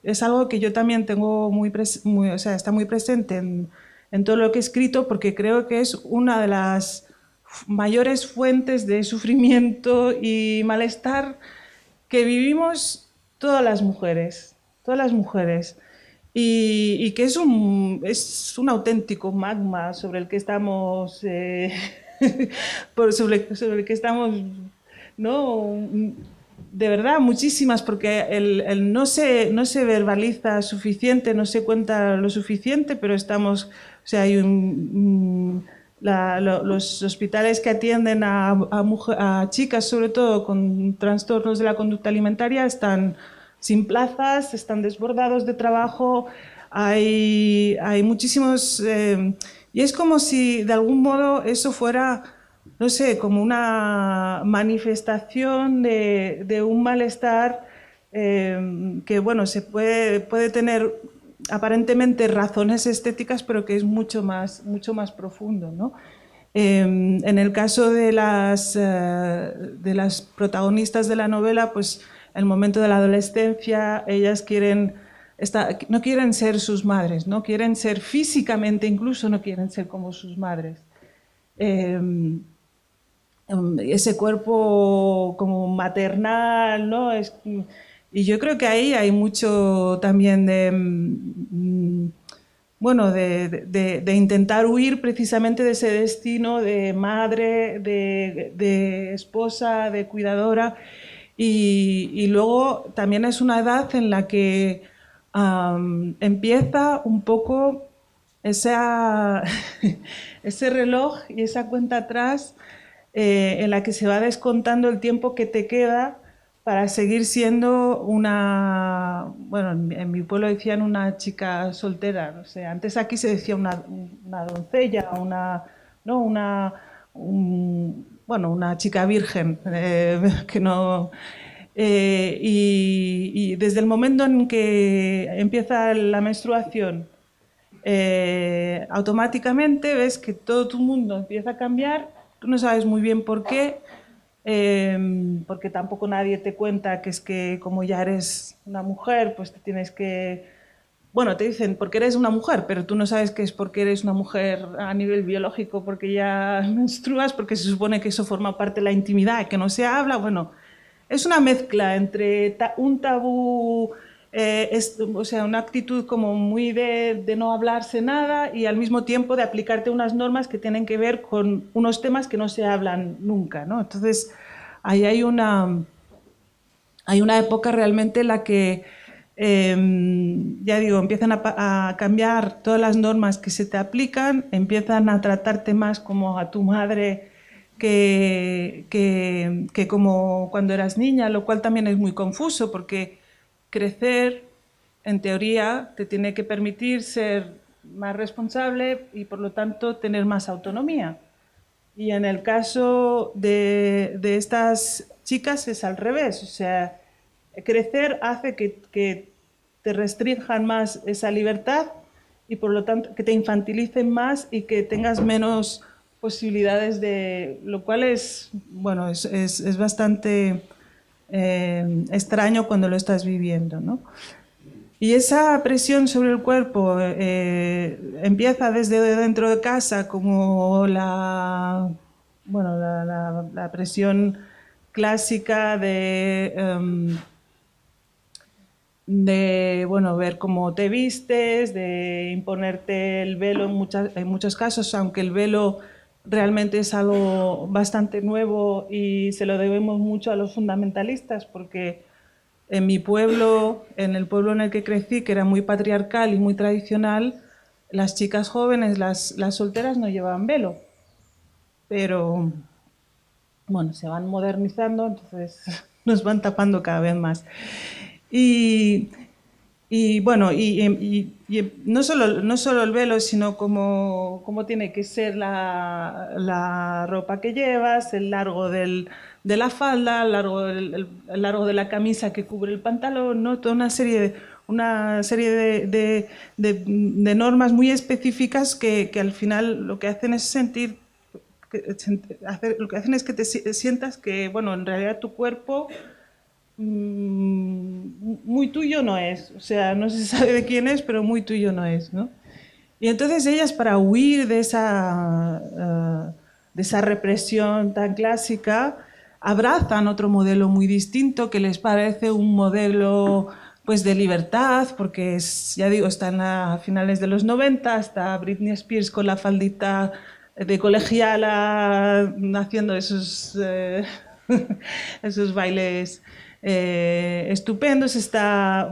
es algo que yo también tengo está muy presente en todo lo que he escrito, porque creo que es una de las mayores fuentes de sufrimiento y malestar que vivimos todas las mujeres, y que es un auténtico magma sobre el que estamos, sobre el que estamos, ¿no? De verdad, muchísimas, porque el no se verbaliza suficiente, no se cuenta lo suficiente, pero estamos, o sea, hay los hospitales que atienden a chicas, sobre todo con trastornos de la conducta alimentaria, están sin plazas, están desbordados de trabajo, hay muchísimos Y es como si de algún modo eso fuera, no sé, como una manifestación de un malestar que, bueno, puede tener aparentemente razones estéticas, pero que es mucho más profundo, ¿no? En el caso de las protagonistas de la novela, pues en el momento de la adolescencia, ellas no quieren ser sus madres, no quieren ser físicamente, incluso no quieren ser como sus madres. Ese cuerpo como maternal, ¿no? Y yo creo que ahí hay mucho también bueno, de intentar huir precisamente de ese destino de madre, de esposa, de cuidadora. Y luego también es una edad en la que empieza un poco ese reloj y esa cuenta atrás en la que se va descontando el tiempo que te queda para seguir siendo bueno, en mi pueblo decían una chica soltera, no sé, antes aquí se decía una doncella, bueno, una chica virgen, que no... y desde el momento en que empieza la menstruación, automáticamente ves que todo tu mundo empieza a cambiar, tú no sabes muy bien por qué, porque tampoco nadie te cuenta que es que como ya eres una mujer, pues te tienes que... Bueno, te dicen porque eres una mujer, pero tú no sabes que es porque eres una mujer a nivel biológico, porque ya menstruas, porque se supone que eso forma parte de la intimidad, que no se habla. Bueno, es una mezcla entre un tabú, o sea, una actitud como muy de no hablarse nada y al mismo tiempo de aplicarte unas normas que tienen que ver con unos temas que no se hablan nunca, ¿no? Entonces, ahí hay una época realmente en la que, ya digo, empiezan a cambiar todas las normas que se te aplican, empiezan a tratarte más como a tu madre que como cuando eras niña, lo cual también es muy confuso porque crecer, en teoría, te tiene que permitir ser más responsable y por lo tanto tener más autonomía. Y en el caso de estas chicas es al revés, o sea, crecer hace que te restrinjan más esa libertad y por lo tanto que te infantilicen más y que tengas menos posibilidades lo cual es, bueno, es bastante extraño cuando lo estás viviendo, ¿no? Y esa presión sobre el cuerpo empieza desde dentro de casa, como la presión clásica de bueno, ver cómo te vistes, de imponerte el velo en muchos casos, aunque el velo realmente es algo bastante nuevo y se lo debemos mucho a los fundamentalistas, porque en mi pueblo, en el pueblo en el que crecí, que era muy patriarcal y muy tradicional, las chicas jóvenes, las solteras, no llevaban velo. Pero, bueno, se van modernizando, entonces nos van tapando cada vez más. Y bueno, y no solo el velo, sino cómo tiene que ser la ropa que llevas, el largo de la falda, el largo de la camisa que cubre el pantalón, ¿no? Toda una serie de normas muy específicas que al final lo que hacen es lo que hacen es que te sientas que, bueno, en realidad tu cuerpo muy tuyo no es, o sea, no se sabe de quién es, pero muy tuyo no es, ¿no? Y entonces ellas, para huir de esa represión tan clásica, abrazan otro modelo muy distinto que les parece un modelo pues de libertad, porque ya digo, están a finales de los 90, está Britney Spears con la faldita de colegiala haciendo esos bailes estupendos, está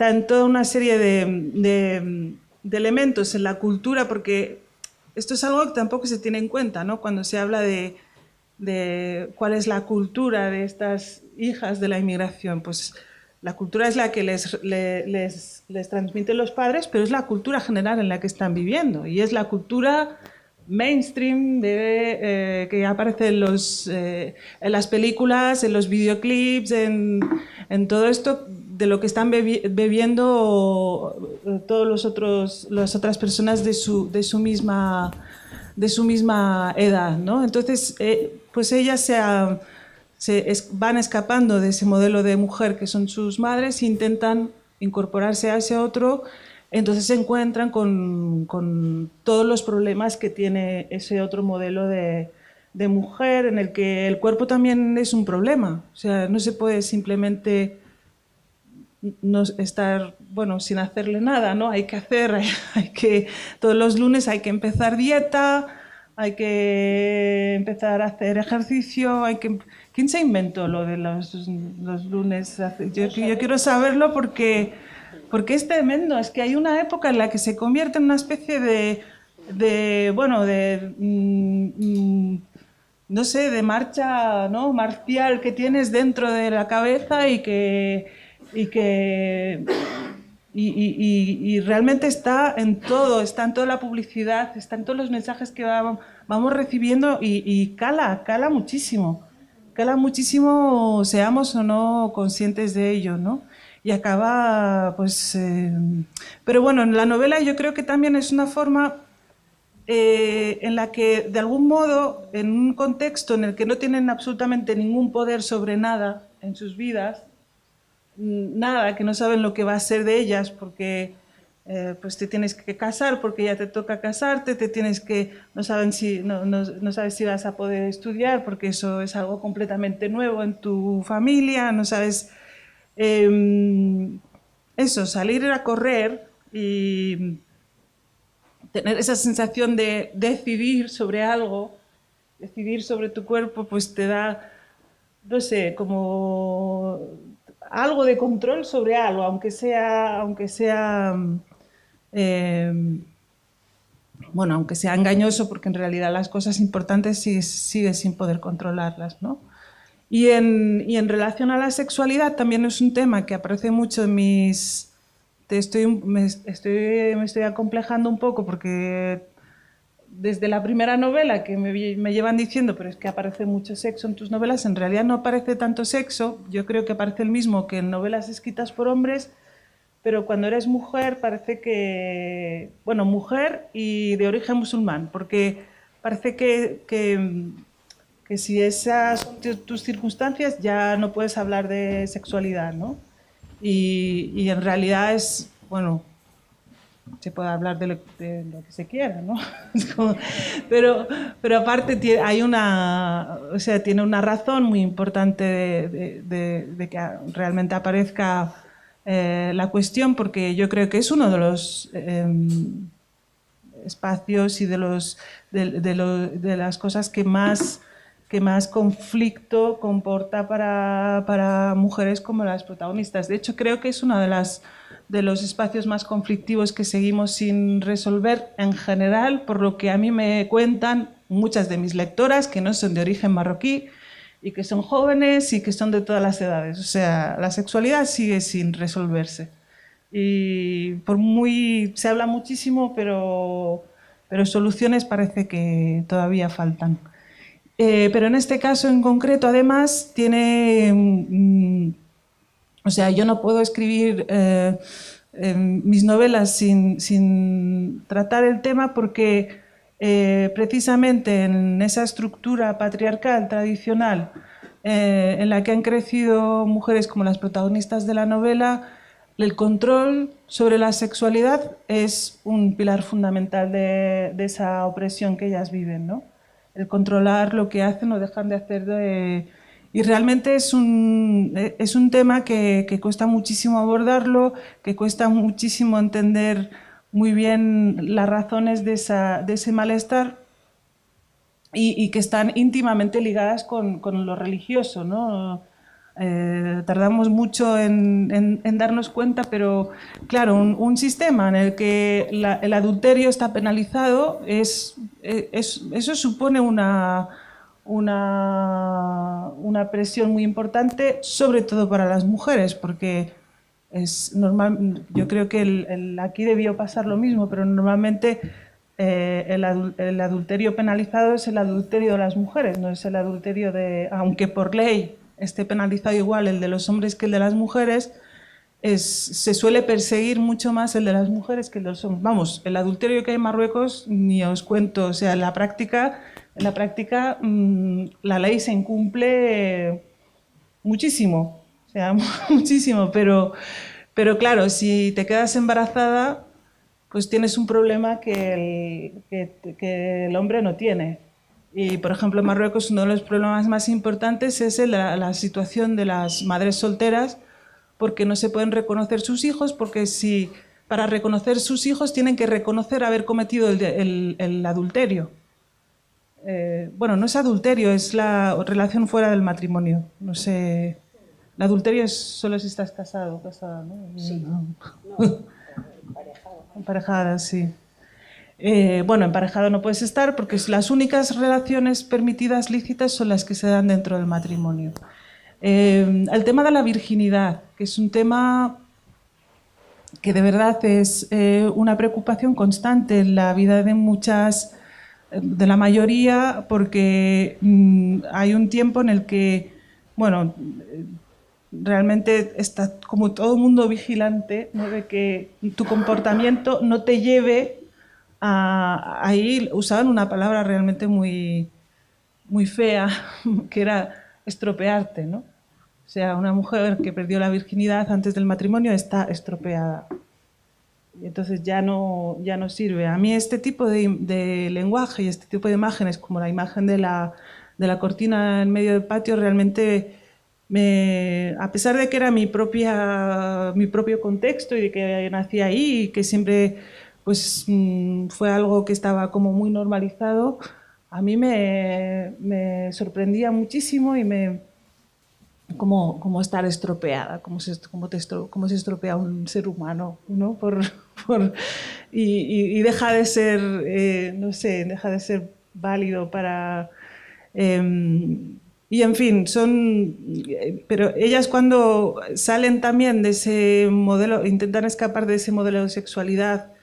en toda una serie de elementos en la cultura, porque esto es algo que tampoco se tiene en cuenta, ¿no? Cuando se habla de cuál es la cultura de estas hijas de la inmigración, pues La cultura es la que les transmiten los padres, pero es la cultura general en la que están viviendo. Y es la cultura mainstream que aparece en las películas, en los videoclips, en todo esto de lo que están bebiendo todas las otras personas de su misma edad, ¿no? Entonces, pues ellas van escapando de ese modelo de mujer que son sus madres e intentan incorporarse a ese otro. Entonces se encuentran con todos los problemas que tiene ese otro modelo de mujer, en el que el cuerpo también es un problema. O sea, no se puede simplemente no estar, bueno, sin hacerle nada, ¿no? Hay que hacer, todos los lunes hay que empezar dieta, hay que empezar a hacer ejercicio, ¿Quién se inventó lo de los lunes? Yo quiero saberlo porque es tremendo. Es que hay una época en la que se convierte en una especie no sé, de marcha, ¿no?, marcial que tienes dentro de la cabeza y realmente está en todo, está en toda la publicidad, está en todos los mensajes que vamos recibiendo y cala muchísimo. Cala muchísimo, seamos o no conscientes de ello, ¿no? Y acaba, pues... Pero bueno, en la novela yo creo que también es una forma en la que, de algún modo, en un contexto en el que no tienen absolutamente ningún poder sobre nada en sus vidas, nada, que no saben lo que va a ser de ellas, porque pues te tienes que casar, porque ya te toca casarte, no sabes si vas a poder estudiar, porque eso es algo completamente nuevo en tu familia, no sabes... eso, salir a correr y tener esa sensación de decidir sobre algo, decidir sobre tu cuerpo, pues te da, no sé, como algo de control sobre algo, aunque sea engañoso, porque en realidad las cosas importantes sigues sin poder controlarlas, ¿no? Y en relación a la sexualidad también es un tema que aparece mucho en mis... me estoy acomplejando un poco porque desde la primera novela que me llevan diciendo, pero es que aparece mucho sexo en tus novelas, en realidad no aparece tanto sexo, yo creo que aparece el mismo que en novelas escritas por hombres, pero cuando eres mujer parece que... Bueno, mujer y de origen musulmán, porque parece que si esas son tus circunstancias ya no puedes hablar de sexualidad, ¿no? Y en realidad es, bueno, se puede hablar de lo que se quiera, ¿no? Pero aparte hay tiene una razón muy importante de que realmente aparezca la cuestión, porque yo creo que es uno de los espacios y de las cosas que más conflicto comporta para mujeres como las protagonistas. De hecho, creo que es uno de los espacios más conflictivos que seguimos sin resolver en general, por lo que a mí me cuentan muchas de mis lectoras que no son de origen marroquí y que son jóvenes y que son de todas las edades. O sea, la sexualidad sigue sin resolverse. Y se habla muchísimo, pero soluciones parece que todavía faltan. Pero en este caso en concreto, además, o sea, yo no puedo escribir mis novelas sin tratar el tema porque precisamente en esa estructura patriarcal tradicional en la que han crecido mujeres como las protagonistas de la novela, el control sobre la sexualidad es un pilar fundamental de esa opresión que ellas viven, ¿no? El controlar lo que hacen o dejan de hacer. Y realmente es un tema que cuesta muchísimo abordarlo, que cuesta muchísimo entender muy bien las razones de ese malestar y que están íntimamente ligadas con lo religioso, ¿no? Tardamos mucho en darnos cuenta, pero claro, un sistema en el que el adulterio está penalizado, eso supone una una presión muy importante, sobre todo para las mujeres, porque es normal, yo creo que aquí debió pasar lo mismo, pero normalmente el adulterio penalizado es el adulterio de las mujeres, no es el adulterio de, aunque por ley esté penalizado igual el de los hombres que el de las mujeres, se suele perseguir mucho más el de las mujeres que el de los hombres. Vamos, el adulterio que hay en Marruecos, ni os cuento, o sea, en la práctica la ley se incumple muchísimo, o sea, muchísimo, pero claro, si te quedas embarazada, pues tienes un problema que el hombre no tiene. Y, por ejemplo, en Marruecos uno de los problemas más importantes es la situación de las madres solteras, porque no se pueden reconocer sus hijos, porque para reconocer sus hijos tienen que reconocer haber cometido el adulterio. Bueno, no es adulterio, es la relación fuera del matrimonio. No sé, el adulterio es solo si estás casado, casada, ¿no? Sí. No. Emparejado. Emparejada, sí. Bueno, emparejado no puedes estar porque las únicas relaciones permitidas lícitas son las que se dan dentro del matrimonio. El tema de la virginidad, que es un tema que de verdad es una preocupación constante en la vida de la mayoría, porque hay un tiempo en el que, bueno, realmente está como todo el mundo vigilante, ¿no? De que tu comportamiento no te lleve a ahí usaban una palabra realmente muy, muy fea, que era estropearte, ¿no? O sea, una mujer que perdió la virginidad antes del matrimonio está estropeada. Y entonces ya no sirve. A mí este tipo de lenguaje y este tipo de imágenes, como la imagen de la cortina en medio del patio, realmente a pesar de que era mi propio contexto y de que nací ahí y que siempre pues, fue algo que estaba como muy normalizado, a mí me sorprendía muchísimo y como estar estropeada, como se estropea un ser humano, ¿no? Y deja de ser, no sé, deja de ser válido para... y en fin, pero ellas cuando salen también de ese modelo, intentan escapar de ese modelo de sexualidad,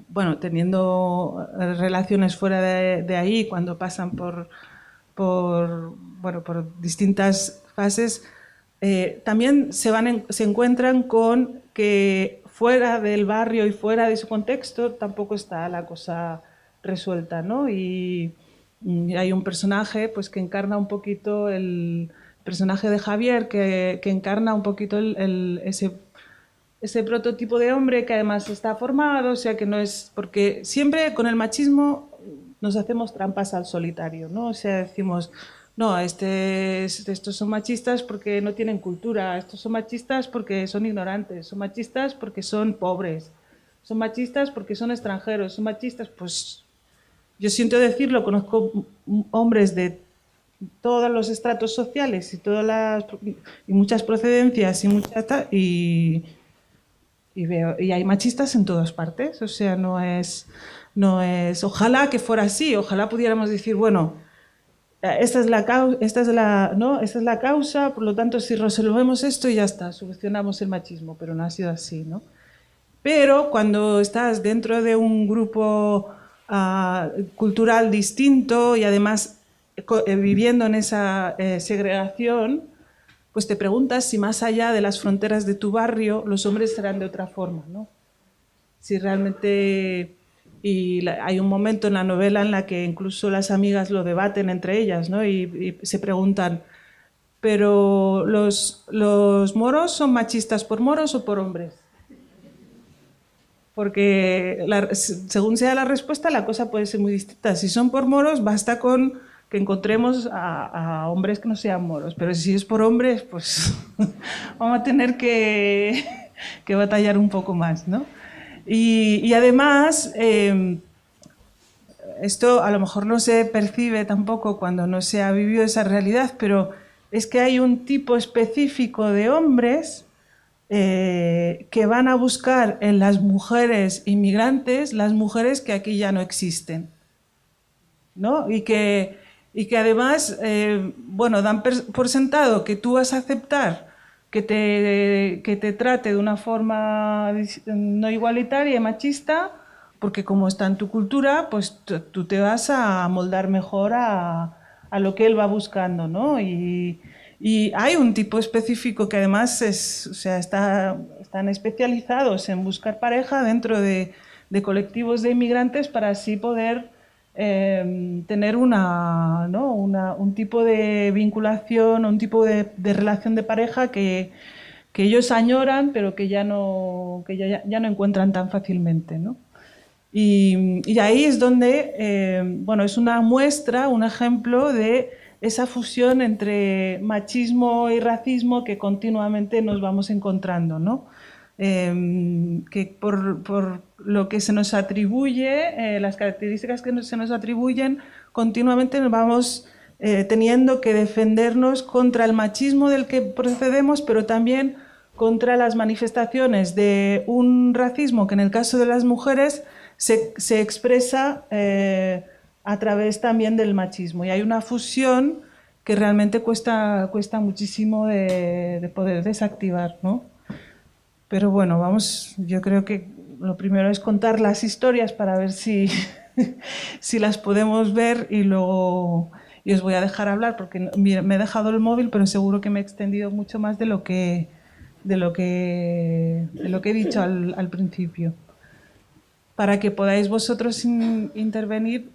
bueno, teniendo relaciones fuera de ahí, cuando pasan por distintas fases, también se encuentran con que fuera del barrio y fuera de su contexto tampoco está la cosa resuelta, ¿no? Y hay un personaje pues, que encarna un poquito el personaje de Javier, que encarna un poquito ese prototipo de hombre que además está formado, o sea que no es... Porque siempre con el machismo nos hacemos trampas al solitario, ¿no? O sea, decimos, no, estos son machistas porque no tienen cultura, estos son machistas porque son ignorantes, son machistas porque son pobres, son machistas porque son extranjeros, son machistas, pues yo siento decirlo, conozco hombres de todos los estratos sociales y muchas procedencias y hay machistas en todas partes, o sea, no es, ojalá que fuera así, ojalá pudiéramos decir, bueno, esta es la causa, por lo tanto, si resolvemos esto ya está, solucionamos el machismo, pero no ha sido así, ¿no? Pero cuando estás dentro de un grupo cultural distinto y además viviendo en esa segregación, pues te preguntas si más allá de las fronteras de tu barrio los hombres serán de otra forma, ¿no? Si realmente... Y hay un momento en la novela en la que incluso las amigas lo debaten entre ellas, ¿no? Y se preguntan, ¿pero los moros son machistas por moros o por hombres? Porque según sea la respuesta, la cosa puede ser muy distinta. Si son por moros, basta con que encontremos a hombres que no sean moros. Pero si es por hombres, pues vamos a tener que batallar un poco más, ¿no? Y además, esto a lo mejor no se percibe tampoco cuando no se ha vivido esa realidad, pero es que hay un tipo específico de hombres que van a buscar en las mujeres inmigrantes las mujeres que aquí ya no existen, ¿no? Y que y que además, bueno, dan por sentado que tú vas a aceptar que te trate de una forma no igualitaria y machista, porque como está en tu cultura, pues tú te vas a moldar mejor a lo que él va buscando, ¿no? Y hay un tipo específico que además o sea, están especializados en buscar pareja dentro de colectivos de inmigrantes para así poder tener un tipo de vinculación, un tipo de relación de pareja que ellos añoran, pero que ya no encuentran tan fácilmente, ¿no? Y ahí es donde, bueno, es una muestra, un ejemplo de esa fusión entre machismo y racismo que continuamente nos vamos encontrando, ¿no? Que por lo que se nos atribuye, las características que se nos atribuyen, continuamente nos vamos teniendo que defendernos contra el machismo del que procedemos, pero también contra las manifestaciones de un racismo que en el caso de las mujeres se expresa a través también del machismo. Y hay una fusión que realmente cuesta muchísimo de poder desactivar, ¿no? Pero bueno, yo creo que lo primero es contar las historias para ver si, si las podemos ver y luego os voy a dejar hablar porque me he dejado el móvil, pero seguro que me he extendido mucho más de lo que he dicho al principio. Para que podáis vosotros intervenir.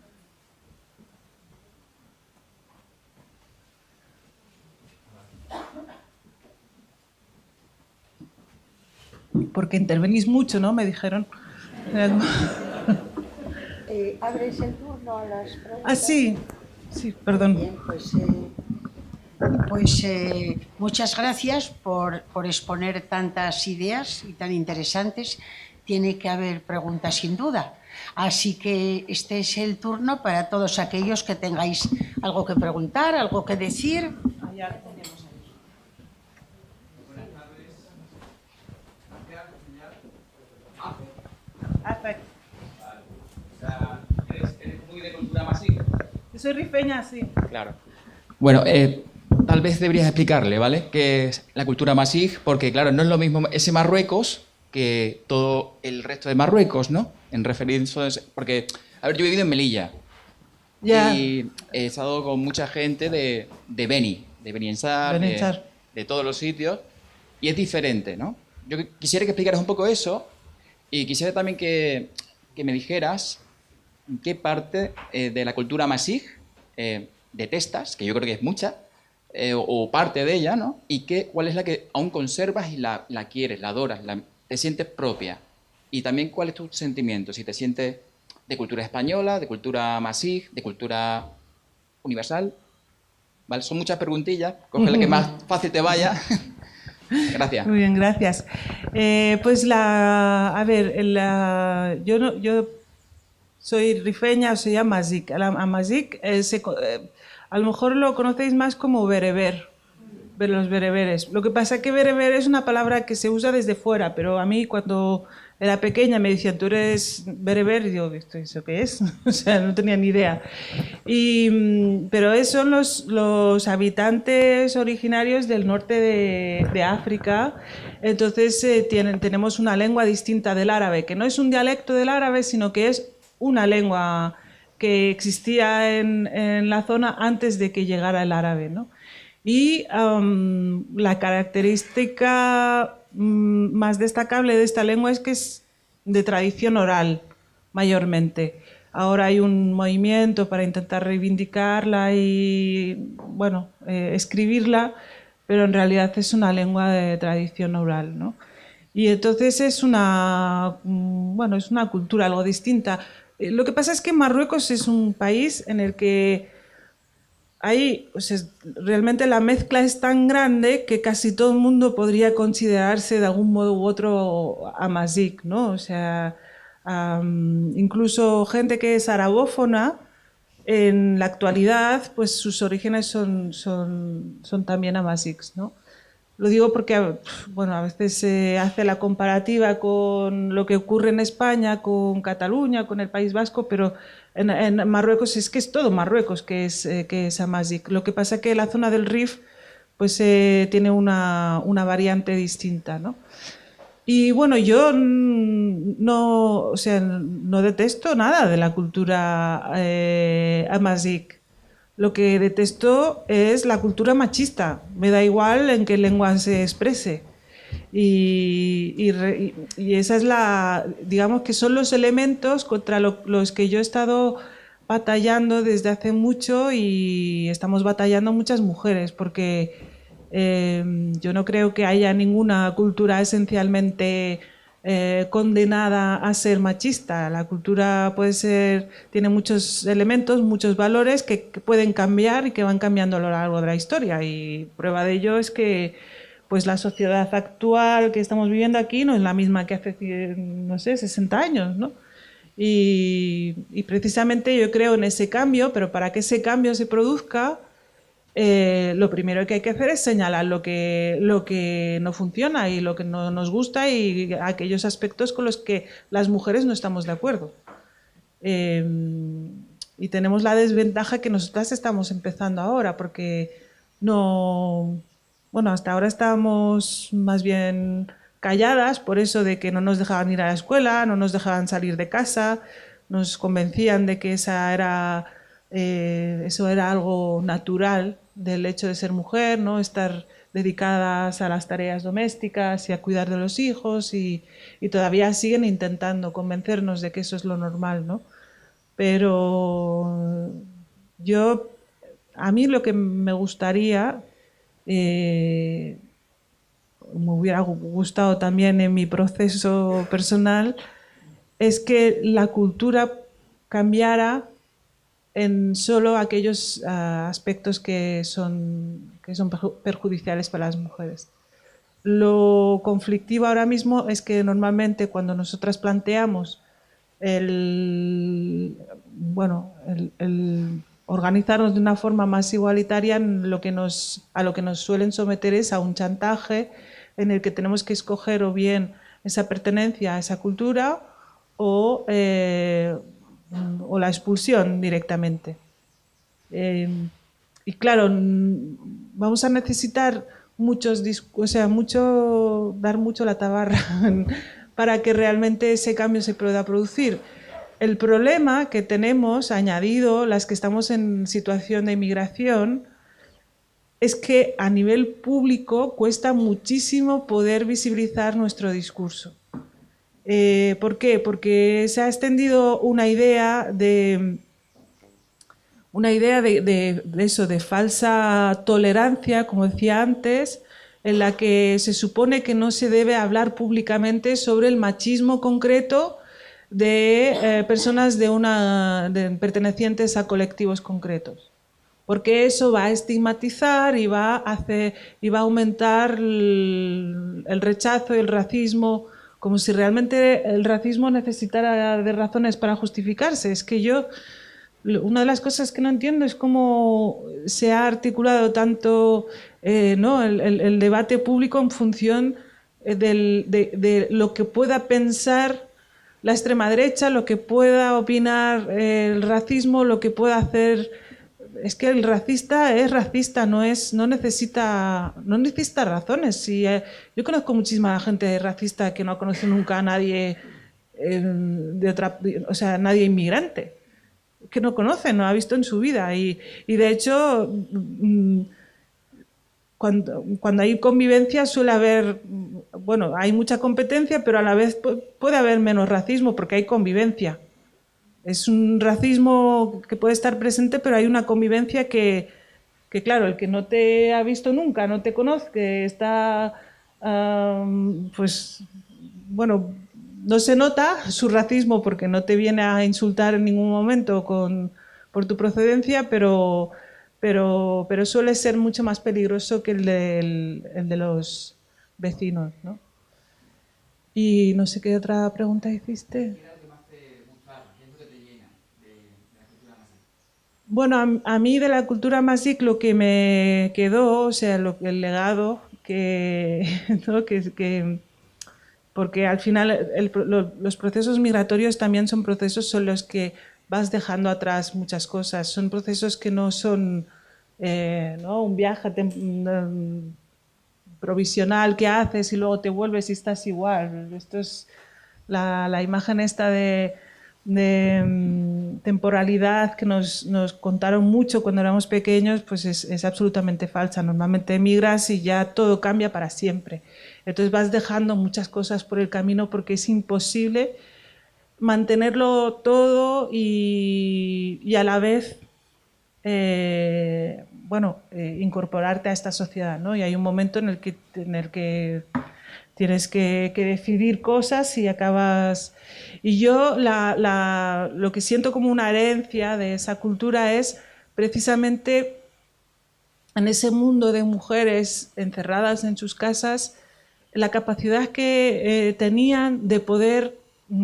Porque intervenís mucho, ¿no? Me dijeron. ¿Abres el turno a las preguntas? Ah, sí, perdón. Bien, pues muchas gracias por exponer tantas ideas y tan interesantes. Tiene que haber preguntas sin duda. Así que este es el turno para todos aquellos que tengáis algo que preguntar, algo que decir. Allá tenemos ahí. Buenas tardes. Perfecto. Vale. O sea, ¿eres muy de cultura masiva? Yo soy rifeña, sí. Claro. Bueno, tal vez deberías explicarle, ¿vale? ¿Qué es la cultura masij? Porque, claro, no es lo mismo ese Marruecos que todo el resto de Marruecos, ¿no? En referencia... Porque, a ver, yo he vivido en Melilla. Ya. Y he estado con mucha gente de Beni, de Beni Ensar, de todos los sitios. Y es diferente, ¿no? Yo quisiera que explicaras un poco eso y quisiera también que me dijeras en qué parte de la cultura masij detestas, que yo creo que es mucha, o parte de ella, ¿no? Y cuál es la que aún conservas y la quieres, la adoras, te sientes propia. Y también cuál es tu sentimiento, si te sientes de cultura española, de cultura masij, de cultura universal. ¿Vale? Son muchas preguntillas, coge la que más fácil te vaya. Gracias. Muy bien, gracias. Pues yo soy rifeña, soy amazic. Amazic, a lo mejor lo conocéis más como bereber, los bereberes. Lo que pasa es que bereber es una palabra que se usa desde fuera, pero a mí cuando era pequeña me decían, tú eres bereber, y digo, ¿eso qué es? O sea, no tenía ni idea. Pero son los habitantes originarios del norte de África. Entonces tenemos una lengua distinta del árabe, que no es un dialecto del árabe, sino que es una lengua que existía en la zona antes de que llegara el árabe, ¿no? Y la característica más destacable de esta lengua es que es de tradición oral, mayormente. Ahora hay un movimiento para intentar reivindicarla y, bueno, escribirla, pero en realidad es una lengua de tradición oral, ¿no? Y entonces es una cultura algo distinta. Lo que pasa es que Marruecos es un país en el que realmente la mezcla es tan grande que casi todo el mundo podría considerarse de algún modo u otro amazic, ¿no? O sea, incluso gente que es arabófona, en la actualidad, pues sus orígenes son también amazics, ¿no? Lo digo porque, bueno, a veces se hace la comparativa con lo que ocurre en España, con Cataluña, con el País Vasco, pero en Marruecos es que es todo Marruecos que es Amazigh. Lo que pasa es que la zona del Rif pues, tiene una variante distinta, ¿no? Y bueno, yo no, o sea, no detesto nada de la cultura Amazigh. Lo que detesto es la cultura machista. Me da igual en qué lengua se exprese. Y esa es la, digamos que son los elementos contra los que yo he estado batallando desde hace mucho y estamos batallando muchas mujeres, porque yo no creo que haya ninguna cultura esencialmente condenada a ser machista. La cultura tiene muchos elementos, muchos valores que pueden cambiar y que van cambiando a lo largo de la historia. Y prueba de ello es que pues, la sociedad actual que estamos viviendo aquí no es la misma que hace, no sé, 60 años, ¿no? Y precisamente yo creo en ese cambio, pero para que ese cambio se produzca, lo primero que hay que hacer es señalar lo que no funciona y lo que no nos gusta y aquellos aspectos con los que las mujeres no estamos de acuerdo. Y tenemos la desventaja que nosotras estamos empezando ahora, porque hasta ahora estábamos más bien calladas por eso de que no nos dejaban ir a la escuela, no nos dejaban salir de casa, nos convencían de que eso era algo natural del hecho de ser mujer, ¿no? Estar dedicadas a las tareas domésticas y a cuidar de los hijos y todavía siguen intentando convencernos de que eso es lo normal, ¿no? Pero a mí lo que me gustaría, me hubiera gustado también en mi proceso personal, es que la cultura cambiara en solo aquellos aspectos que son perjudiciales para las mujeres. Lo conflictivo ahora mismo es que normalmente cuando nosotras planteamos el organizarnos de una forma más igualitaria, a lo que nos suelen someter es a un chantaje en el que tenemos que escoger o bien esa pertenencia a esa cultura o la expulsión directamente. Y claro, vamos a necesitar dar mucho la tabarra para que realmente ese cambio se pueda producir. El problema que tenemos, añadido las que estamos en situación de inmigración, es que a nivel público cuesta muchísimo poder visibilizar nuestro discurso. ¿Por qué? Porque se ha extendido una idea de eso, de falsa tolerancia, como decía antes, en la que se supone que no se debe hablar públicamente sobre el machismo concreto de personas pertenecientes a colectivos concretos, porque eso va a estigmatizar y va a aumentar el rechazo y el racismo, como si realmente el racismo necesitara de razones para justificarse. Es que una de las cosas que no entiendo es cómo se ha articulado tanto el debate público en función de lo que pueda pensar la extrema derecha, lo que pueda opinar el racismo, lo que pueda hacer. Es que el racista es racista, no necesita razones. Yo conozco muchísima gente racista que no ha conocido nunca a nadie nadie inmigrante, que no conoce, no ha visto en su vida. Y de hecho, cuando hay convivencia suele haber, hay mucha competencia, pero a la vez puede haber menos racismo porque hay convivencia. Es un racismo que puede estar presente, pero hay una convivencia que claro, el que no te ha visto nunca, no te conoce, que está, no se nota su racismo porque no te viene a insultar en ningún momento por tu procedencia, pero suele ser mucho más peligroso que el de los vecinos, ¿no? Y no sé qué otra pregunta hiciste. Bueno, a mí de la cultura Amazigh lo que me quedó, el legado ¿no? Porque al final los procesos migratorios también son procesos en los que vas dejando atrás muchas cosas. Son procesos que no son ¿no? un viaje provisional que haces y luego te vuelves y estás igual. Esto es la imagen esta de temporalidad que nos contaron mucho cuando éramos pequeños, pues es absolutamente falsa. Normalmente emigras y ya todo cambia para siempre. Entonces vas dejando muchas cosas por el camino porque es imposible mantenerlo todo y a la vez incorporarte a esta sociedad, ¿no? Y hay un momento en el que tienes que decidir cosas y acabas... Y yo lo que siento como una herencia de esa cultura es precisamente en ese mundo de mujeres encerradas en sus casas, la capacidad que tenían de poder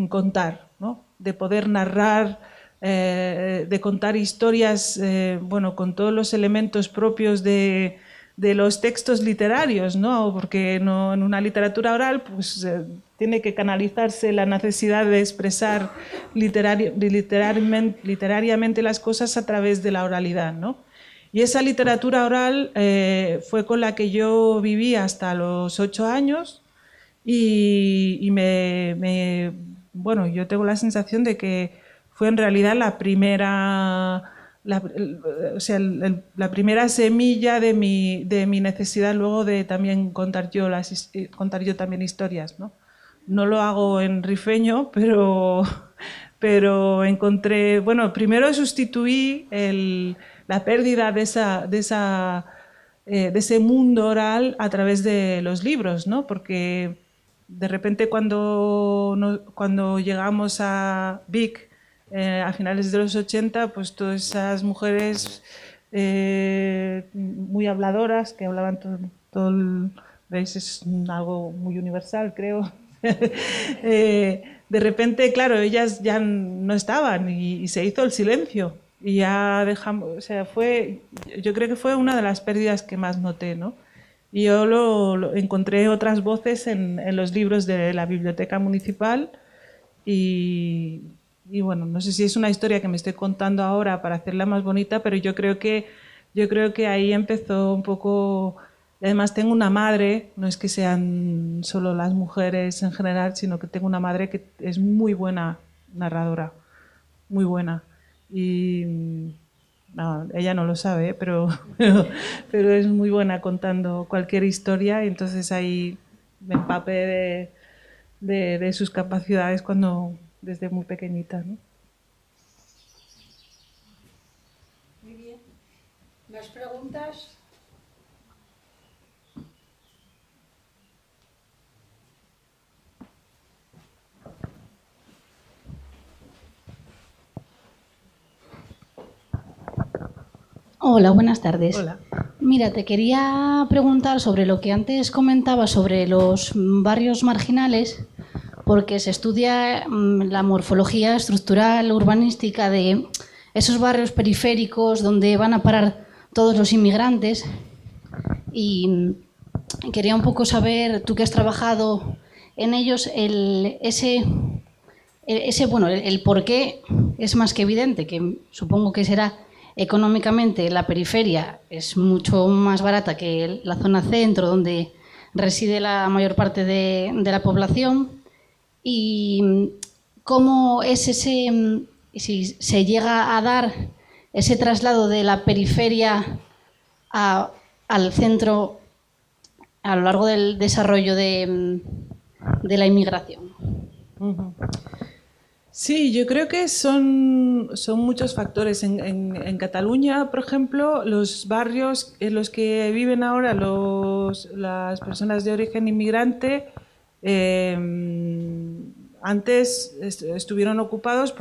contar, ¿no? De poder narrar, de contar historias, con todos los elementos propios de los textos literarios, ¿no? Porque no, en una literatura oral pues, tiene que canalizarse la necesidad de expresar literariamente las cosas a través de la oralidad, ¿no? Y esa literatura oral fue con la que yo viví hasta los 8 años y yo tengo la sensación de que fue en realidad la primera semilla de mi necesidad luego de también contar yo también historias, ¿no? No lo hago en rifeño, pero encontré, primero sustituí la pérdida de ese mundo oral a través de los libros, ¿no? Porque de repente cuando llegamos a Vic, a finales de los 80, pues todas esas mujeres muy habladoras, que hablaban todo ¿veis? Es algo muy universal, creo. De repente, claro, ellas ya no estaban y se hizo el silencio. Y ya dejamos, yo creo que fue una de las pérdidas que más noté, ¿no? Y yo encontré otras voces en los libros de la biblioteca municipal y no sé si es una historia que me estoy contando ahora para hacerla más bonita, pero yo creo que ahí empezó un poco. Además tengo una madre, no es que sean solo las mujeres en general, sino que tengo una madre que es muy buena narradora, muy buena. Y ella no lo sabe, pero es muy buena contando cualquier historia, y entonces ahí me empapé de sus capacidades desde muy pequeñita, ¿no? Muy bien. ¿Más preguntas? Hola, buenas tardes. Hola. Mira, te quería preguntar sobre lo que antes comentaba sobre los barrios marginales, porque se estudia la morfología estructural urbanística de esos barrios periféricos donde van a parar todos los inmigrantes, y quería un poco saber, tú que has trabajado en ellos, el por qué es más que evidente, que supongo que será económicamente la periferia es mucho más barata que la zona centro, donde reside la mayor parte de la población, y cómo es si se llega a dar ese traslado de la periferia al centro a lo largo del desarrollo de la inmigración. Uh-huh. Sí, yo creo que son muchos factores. En Cataluña, por ejemplo, los barrios en los que viven ahora las personas de origen inmigrante antes estuvieron ocupados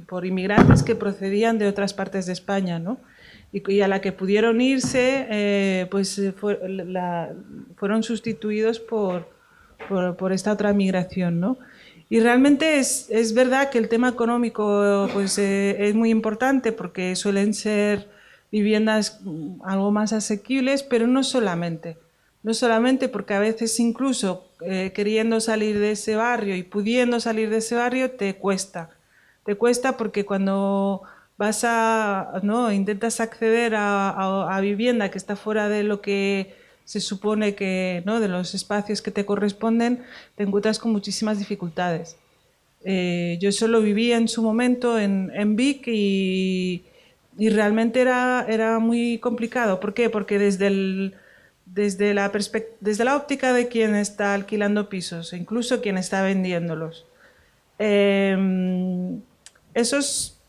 por inmigrantes que procedían de otras partes de España, ¿no? Y a la que pudieron irse, fueron sustituidos por esta otra migración, ¿no? Y realmente es verdad que el tema económico pues, es muy importante, porque suelen ser viviendas algo más asequibles, pero no solamente. no solamente porque a veces incluso queriendo salir de ese barrio y pudiendo salir de ese barrio te cuesta porque cuando vas intentas acceder a vivienda que está fuera de lo que se supone que, ¿no?, de los espacios que te corresponden, te encuentras con muchísimas dificultades. Yo eso lo viví en su momento en Vic y realmente era muy complicado. ¿Por qué? Porque desde la óptica de quien está alquilando pisos, e incluso quien está vendiéndolos, esas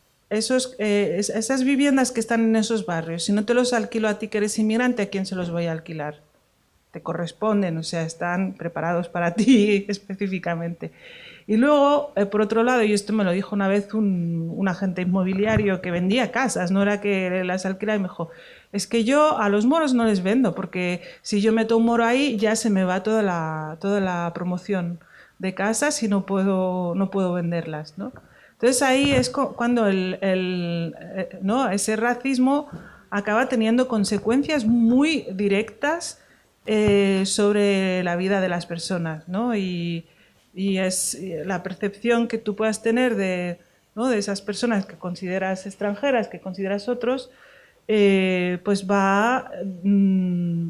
viviendas que están en esos barrios, si no te los alquilo a ti que eres inmigrante, ¿a quién se los voy a alquilar? Te corresponden, o sea, están preparados para ti específicamente. Y luego, por otro lado, y esto me lo dijo una vez un agente inmobiliario que vendía casas, no era que las alquilaba, y me dijo, es que yo a los moros no les vendo, porque si yo meto un moro ahí ya se me va toda la promoción de casas y no puedo venderlas, ¿no? Entonces ahí es cuando ese racismo acaba teniendo consecuencias muy directas sobre la vida de las personas, ¿no? Y es la percepción que tú puedas tener de esas personas que consideras extranjeras, que consideras otros, pues va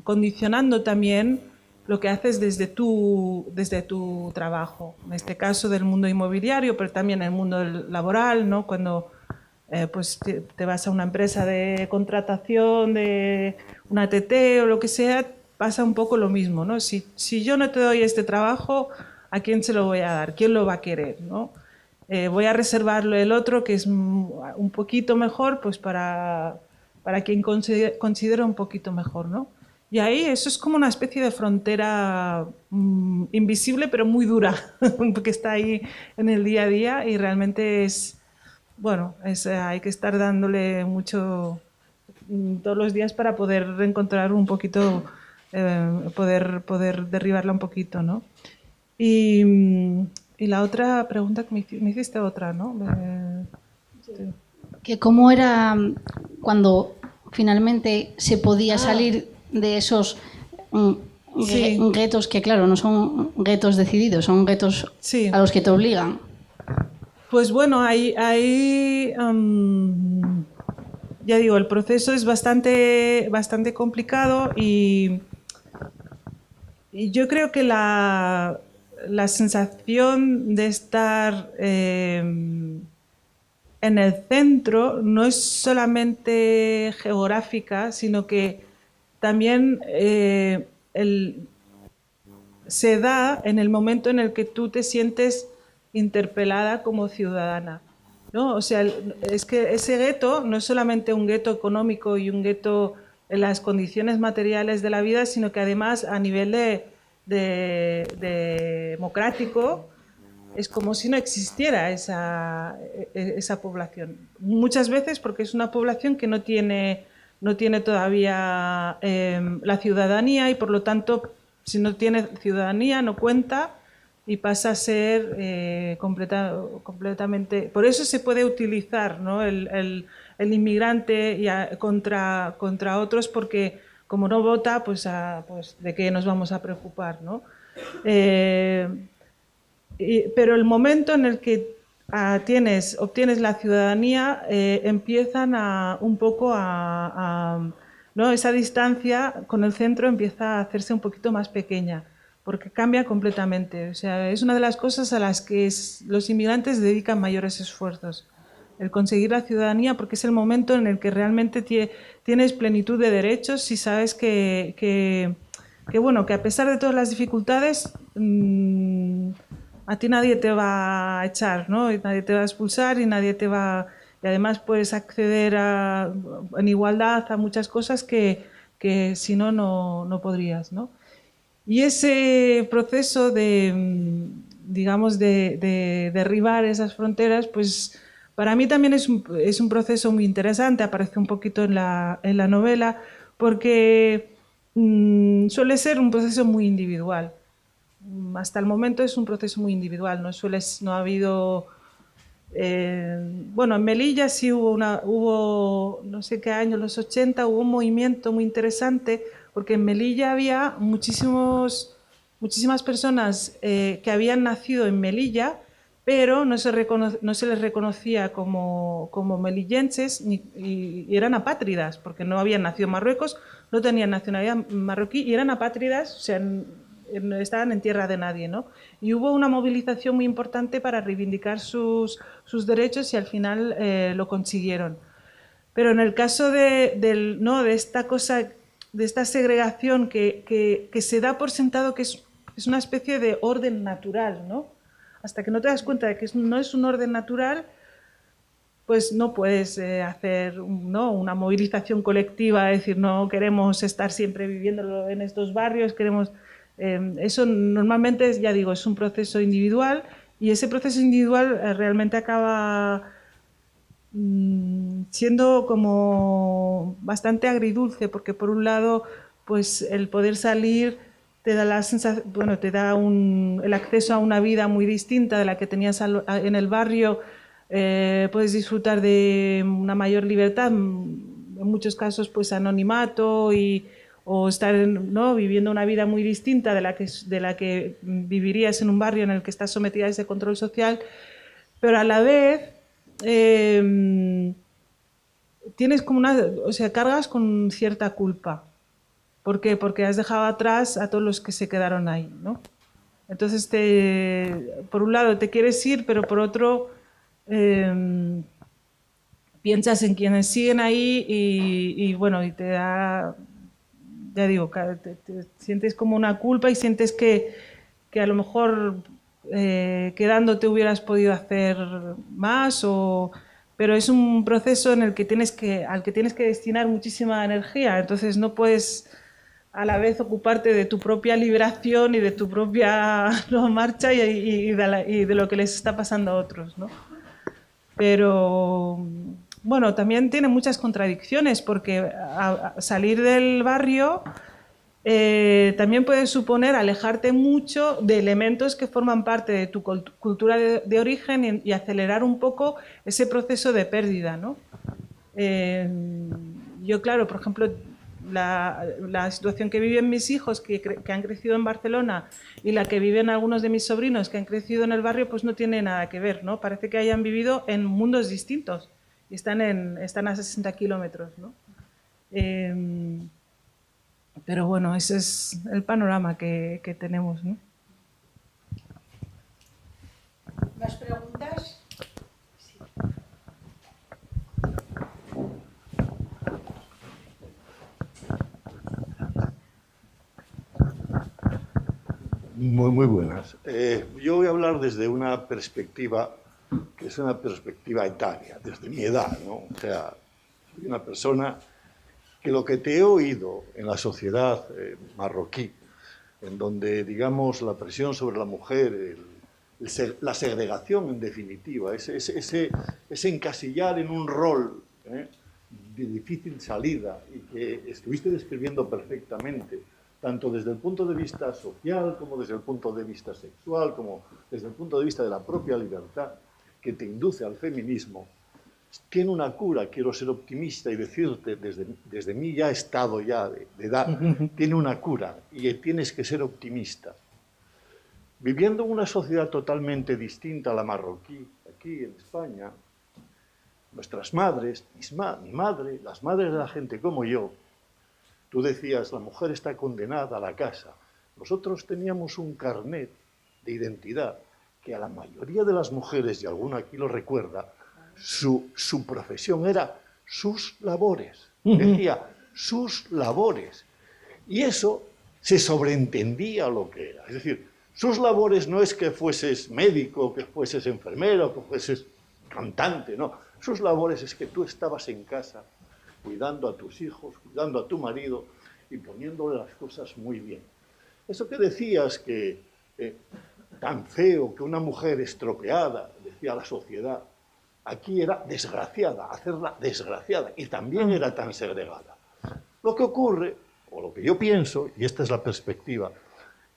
condicionando también lo que haces desde tu trabajo, en este caso del mundo inmobiliario, pero también en el mundo laboral, ¿no? Cuando pues te vas a una empresa de contratación, de una TT o lo que sea, pasa un poco lo mismo, ¿no? Si yo no te doy este trabajo, ¿a quién se lo voy a dar? ¿Quién lo va a querer, ¿no? Voy a reservarlo el otro, que es un poquito mejor, pues para quien considera un poquito mejor, ¿no? Y ahí eso es como una especie de frontera invisible, pero muy dura, porque está ahí en el día a día y realmente hay que estar dándole mucho todos los días para poder encontrar un poquito, poder derribarla un poquito, ¿no? Y la otra pregunta que me hiciste otra, ¿no? Que cómo era cuando finalmente se podía salir de esos guetos que, claro, no son guetos decididos, son guetos a los que te obligan. Pues bueno, ya digo, el proceso es bastante complicado y yo creo que la sensación de estar en el centro no es solamente geográfica, sino que también se da en el momento en el que tú te sientes interpelada como ciudadana, ¿no? O sea, es que ese gueto no es solamente un gueto económico y un gueto en las condiciones materiales de la vida, sino que además a nivel de democrático es como si no existiera esa población. Muchas veces porque es una población que no tiene todavía la ciudadanía y por lo tanto si no tiene ciudadanía no cuenta y pasa a ser completamente... Por eso se puede utilizar, ¿no?, el inmigrante contra otros, porque como no vota, pues ¿de qué nos vamos a preocupar, ¿no? Pero el momento en el que obtienes la ciudadanía, empiezan un poco ¿no? Esa distancia con el centro empieza a hacerse un poquito más pequeña, porque cambia completamente. O sea, es una de las cosas a las que los inmigrantes dedican mayores esfuerzos, el conseguir la ciudadanía, porque es el momento en el que realmente tienes plenitud de derechos y sabes que a pesar de todas las dificultades, a ti nadie te va a echar, ¿no? Y nadie te va a expulsar y nadie te va... Y además puedes acceder en igualdad a muchas cosas que si no podrías, ¿no? Y ese proceso de derribar esas fronteras, pues para mí también es un proceso muy interesante, aparece un poquito en la novela, porque suele ser un proceso muy individual. Hasta el momento es un proceso muy individual, no ha habido Bueno, en Melilla sí hubo, no sé qué año, los 80, hubo un movimiento muy interesante, porque en Melilla había muchísimas personas que habían nacido en Melilla, pero no se les reconocía como melillenses y eran apátridas, porque no habían nacido en Marruecos, no tenían nacionalidad marroquí y eran apátridas, o sea, estaban en tierra de nadie, ¿no? Y hubo una movilización muy importante para reivindicar sus derechos y al final lo consiguieron. Pero en el caso de esta cosa, de esta segregación que se da por sentado que es una especie de orden natural, ¿no? Hasta que no te das cuenta de que no es un orden natural, pues no puedes hacer una movilización colectiva, decir, no queremos estar siempre viviendo en estos barrios, queremos... eso normalmente, ya digo, es un proceso individual y ese proceso individual realmente acaba siendo como bastante agridulce, porque por un lado, pues el poder salir te da la sensación, bueno, te da el acceso a una vida muy distinta de la que tenías en el barrio, puedes disfrutar de una mayor libertad, en muchos casos pues anonimato o estar viviendo una vida muy distinta de la que vivirías en un barrio en el que estás sometida a ese control social, pero a la vez tienes como cargas con cierta culpa. ¿Por qué? Porque has dejado atrás a todos los que se quedaron ahí, ¿no? Entonces, por un lado te quieres ir, pero por otro piensas en quienes siguen ahí y bueno, y te da, ya digo, te sientes como una culpa y sientes que a lo mejor quedándote hubieras podido hacer más, pero es un proceso en el que al que tienes que destinar muchísima energía, entonces no puedes a la vez ocuparte de tu propia liberación y de tu propia marcha y de lo que les está pasando a otros, ¿no? Pero bueno, también tiene muchas contradicciones, porque salir del barrio también puede suponer alejarte mucho de elementos que forman parte de tu cultura de origen y acelerar un poco ese proceso de pérdida, ¿no? Yo, claro, por ejemplo, la situación que viven mis hijos que han crecido en Barcelona y la que viven algunos de mis sobrinos que han crecido en el barrio, pues no tiene nada que ver, ¿no? Parece que hayan vivido en mundos distintos y están a 60 kilómetros, ¿no? Pero bueno, ese es el panorama que tenemos, ¿no? ¿Más preguntas? Sí. Muy buenas. Yo voy a hablar desde una perspectiva que es una perspectiva etaria, desde mi edad, ¿no? O sea, soy una persona que lo que te he oído en la sociedad marroquí, en donde, digamos, la presión sobre la mujer, la segregación en definitiva, ese encasillar en un rol de difícil salida y que estuviste describiendo perfectamente, tanto desde el punto de vista social, como desde el punto de vista sexual, como desde el punto de vista de la propia libertad que te induce al feminismo, tiene una cura. Quiero ser optimista y decirte, desde mi ya estado ya de edad, tiene una cura y tienes que ser optimista. Viviendo en una sociedad totalmente distinta a la marroquí, aquí en España, nuestras madres, mi madre, las madres de la gente como yo, tú decías, la mujer está condenada a la casa. Nosotros teníamos un carnet de identidad que a la mayoría de las mujeres, y alguna aquí lo recuerda, su profesión era sus labores. Decía, sus labores. Y eso se sobreentendía lo que era. Es decir, sus labores no es que fueses médico, que fueses enfermero, que fueses cantante, no. Sus labores es que tú estabas en casa cuidando a tus hijos, cuidando a tu marido y poniéndole las cosas muy bien. Eso que decías que tan feo que una mujer estropeada, decía la sociedad, aquí era desgraciada, hacerla desgraciada, y también era tan segregada. Lo que ocurre, o lo que yo pienso, y esta es la perspectiva,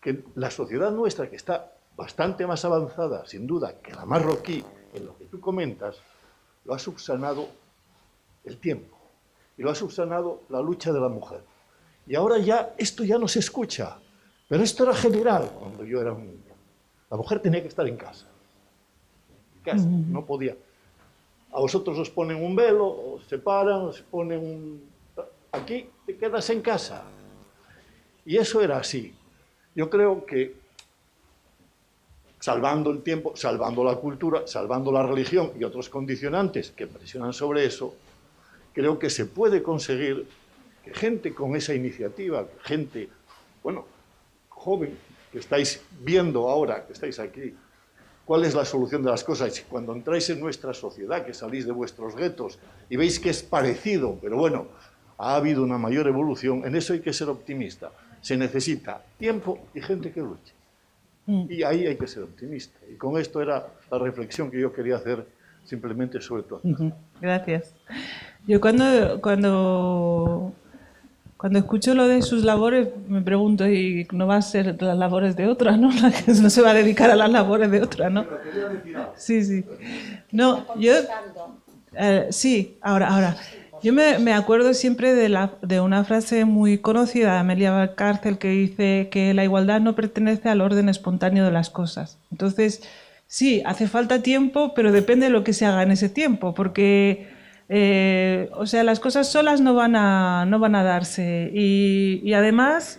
que la sociedad nuestra, que está bastante más avanzada, sin duda, que la marroquí, en lo que tú comentas, lo ha subsanado el tiempo y lo ha subsanado la lucha de la mujer. Y ahora ya esto ya no se escucha, pero esto era general cuando yo era un niño. La mujer tenía que estar en casa. No podía. A vosotros os ponen un velo, os separan, os ponen un... Aquí te quedas en casa. Y eso era así. Yo creo que, salvando el tiempo, salvando la cultura, salvando la religión y otros condicionantes que presionan sobre eso, creo que se puede conseguir que gente con esa iniciativa, gente, bueno, joven, que estáis viendo ahora, que estáis aquí, cuál es la solución de las cosas. Y cuando entráis en nuestra sociedad, que salís de vuestros guetos y veis que es parecido, pero bueno, ha habido una mayor evolución, en eso hay que ser optimista. Se necesita tiempo y gente que luche. Y ahí hay que ser optimista. Y con esto era la reflexión que yo quería hacer simplemente sobre todo. Gracias. Yo cuando escucho lo de sus labores me pregunto, ¿y no va a ser las labores de otra, no? No se va a dedicar a las labores de otra, ¿no? Sí, sí. No, yo... sí, ahora. Yo me acuerdo siempre de una frase muy conocida de Amelia Valcárcel que dice que la igualdad no pertenece al orden espontáneo de las cosas. Entonces, sí, hace falta tiempo, pero depende de lo que se haga en ese tiempo, porque o sea, las cosas solas no van a darse. Y además,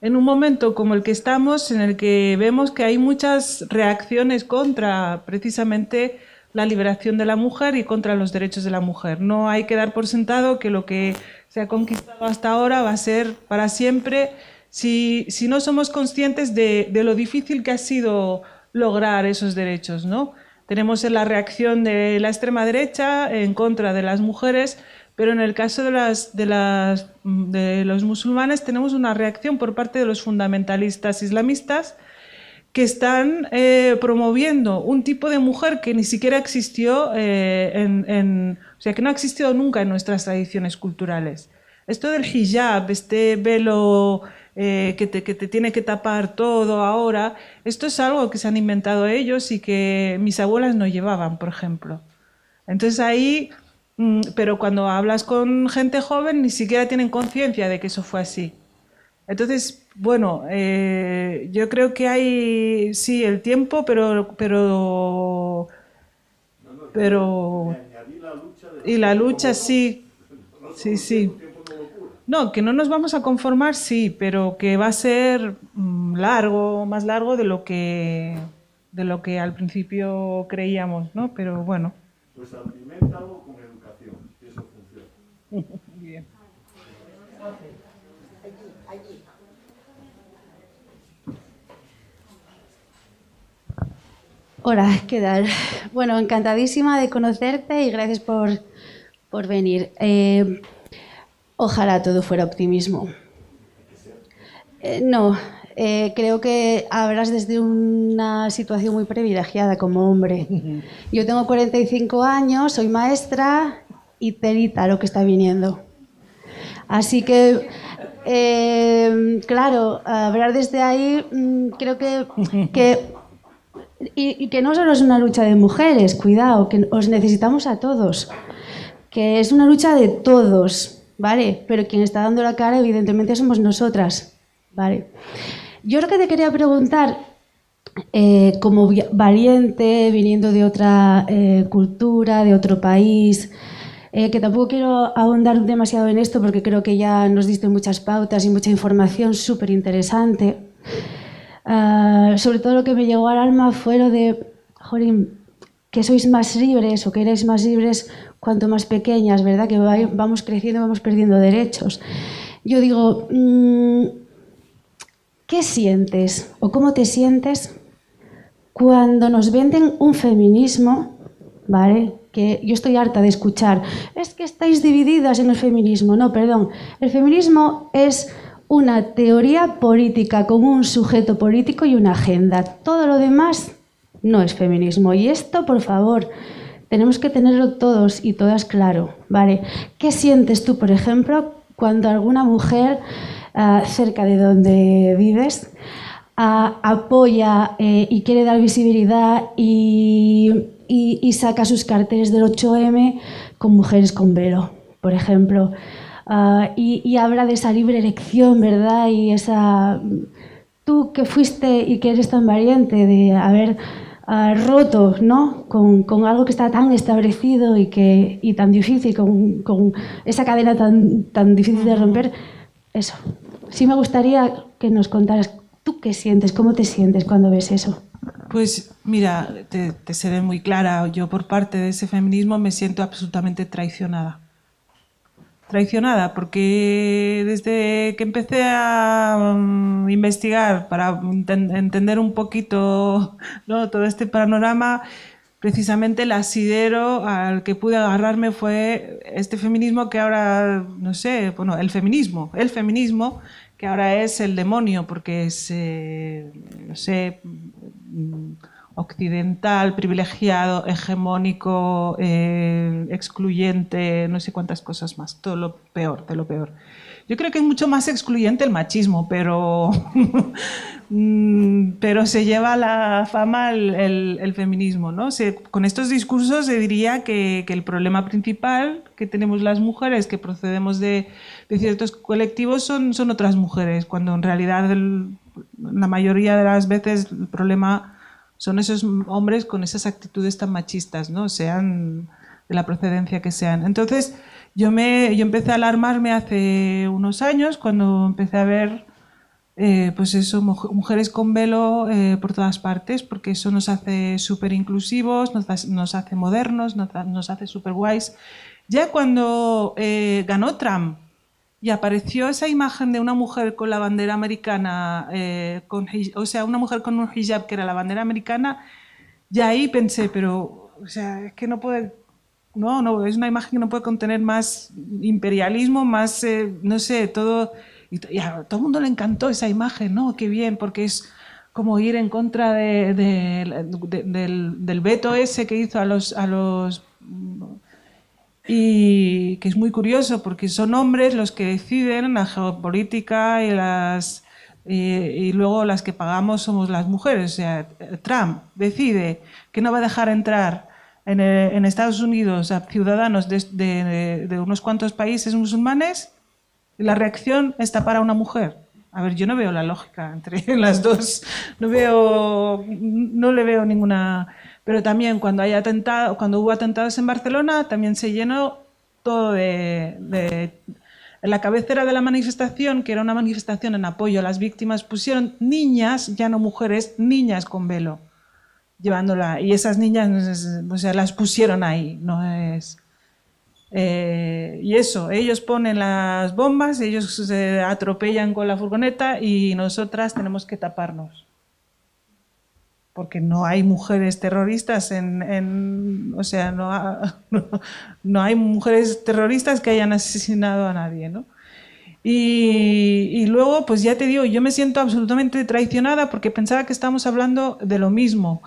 en un momento como el que estamos, en el que vemos que hay muchas reacciones contra precisamente la liberación de la mujer y contra los derechos de la mujer. No hay que dar por sentado que lo que se ha conquistado hasta ahora va a ser para siempre si no somos conscientes de lo difícil que ha sido lograr esos derechos, ¿no? Tenemos la reacción de la extrema derecha en contra de las mujeres, pero en el caso de los musulmanes tenemos una reacción por parte de los fundamentalistas islamistas que están promoviendo un tipo de mujer que ni siquiera existió, o sea, que no ha existido nunca en nuestras tradiciones culturales. Esto del hijab, este velo que te tiene que tapar todo ahora, esto es algo que se han inventado ellos y que mis abuelas no llevaban, por ejemplo. Entonces ahí, pero cuando hablas con gente joven ni siquiera tienen conciencia de que eso fue así. Entonces, bueno, yo creo que hay, sí, el tiempo, y la lucha sí, sí. No, que no nos vamos a conformar, sí, pero que va a ser largo, más largo de lo que al principio creíamos, ¿no? Pero bueno. Pues aliméntalo con educación, y eso funciona. Bien. Hola, ¿qué tal? Bueno, encantadísima de conocerte y gracias por venir. Ojalá todo fuera optimismo. No, creo que hablas desde una situación muy privilegiada como hombre. Yo tengo 45 años, soy maestra y telita lo que está viniendo. Así que, claro, hablar desde ahí creo que y que no solo es una lucha de mujeres, cuidado, que os necesitamos a todos, que es una lucha de todos, ¿vale? Pero quien está dando la cara evidentemente somos nosotras, ¿vale? Yo lo que te quería preguntar, como valiente, viniendo de otra cultura, de otro país, que tampoco quiero ahondar demasiado en esto porque creo que ya nos diste muchas pautas y mucha información súper interesante. Sobre todo lo que me llegó al alma fue lo de, jolín, que sois más libres o que erais más libres cuanto más pequeñas, ¿verdad? Que vamos creciendo, vamos perdiendo derechos. Yo digo, ¿qué sientes o cómo te sientes cuando nos venden un feminismo, ¿vale? Que yo estoy harta de escuchar, es que estáis divididas en el feminismo. No, perdón, el feminismo es una teoría política con un sujeto político y una agenda. Todo lo demás no es feminismo. Y esto, por favor, tenemos que tenerlo todos y todas claro, ¿vale? ¿Qué sientes tú, por ejemplo, cuando alguna mujer cerca de donde vives apoya y quiere dar visibilidad y y saca sus carteles del 8M con mujeres con velo, por ejemplo. Y habla de esa libre elección, ¿verdad? Y esa... Tú que fuiste y que eres tan valiente de haber roto, ¿no? con algo que está tan establecido y tan difícil, con esa cadena tan difícil de romper. Eso. Sí me gustaría que nos contaras, ¿tú qué sientes? ¿Cómo te sientes cuando ves eso? Pues mira, te seré muy clara. Yo por parte de ese feminismo me siento absolutamente traicionada. Traicionada porque desde que empecé a investigar para entender un poquito, ¿no?, todo este panorama, precisamente el asidero al que pude agarrarme fue este feminismo que ahora, no sé, bueno, el feminismo que ahora es el demonio porque es, no sé, occidental, privilegiado, hegemónico, excluyente, no sé cuántas cosas más, todo lo peor, de lo peor. Yo creo que es mucho más excluyente el machismo, pero se lleva la fama el feminismo, ¿no? Con estos discursos se diría que el problema principal que tenemos las mujeres que procedemos de ciertos colectivos son otras mujeres, cuando en realidad la mayoría de las veces el problema son esos hombres con esas actitudes tan machistas, ¿no? Sean de la procedencia que sean. Entonces, yo empecé a alarmarme hace unos años cuando empecé a ver pues eso, mujeres con velo por todas partes, porque eso nos hace súper inclusivos, nos hace modernos, nos hace súper guays. Ya cuando ganó Trump y apareció esa imagen de una mujer con la bandera americana, o sea, una mujer con un hijab que era la bandera americana, ya ahí pensé, pero, o sea, es que no puede, no, es una imagen que no puede contener más imperialismo, más, no sé, todo, y a todo el mundo le encantó esa imagen, ¿no? Qué bien, porque es como ir en contra del veto ese que hizo a los y que es muy curioso porque son hombres los que deciden la geopolítica y luego las que pagamos somos las mujeres. O sea, Trump decide que no va a dejar entrar en Estados Unidos a ciudadanos de unos cuantos países musulmanes y la reacción es tapar a una mujer. A ver, yo no veo la lógica entre las dos, no le veo ninguna... Pero también cuando hubo atentados en Barcelona, también se llenó todo en la cabecera de la manifestación, que era una manifestación en apoyo a las víctimas, pusieron niñas, ya no mujeres, niñas con velo, llevándola. Y esas niñas, o sea, las pusieron ahí, no es... y eso, ellos ponen las bombas, ellos se atropellan con la furgoneta y nosotras tenemos que taparnos. Porque no hay mujeres terroristas o sea, no hay mujeres terroristas que hayan asesinado a nadie, ¿no? Y luego, pues ya te digo, yo me siento absolutamente traicionada porque pensaba que estábamos hablando de lo mismo,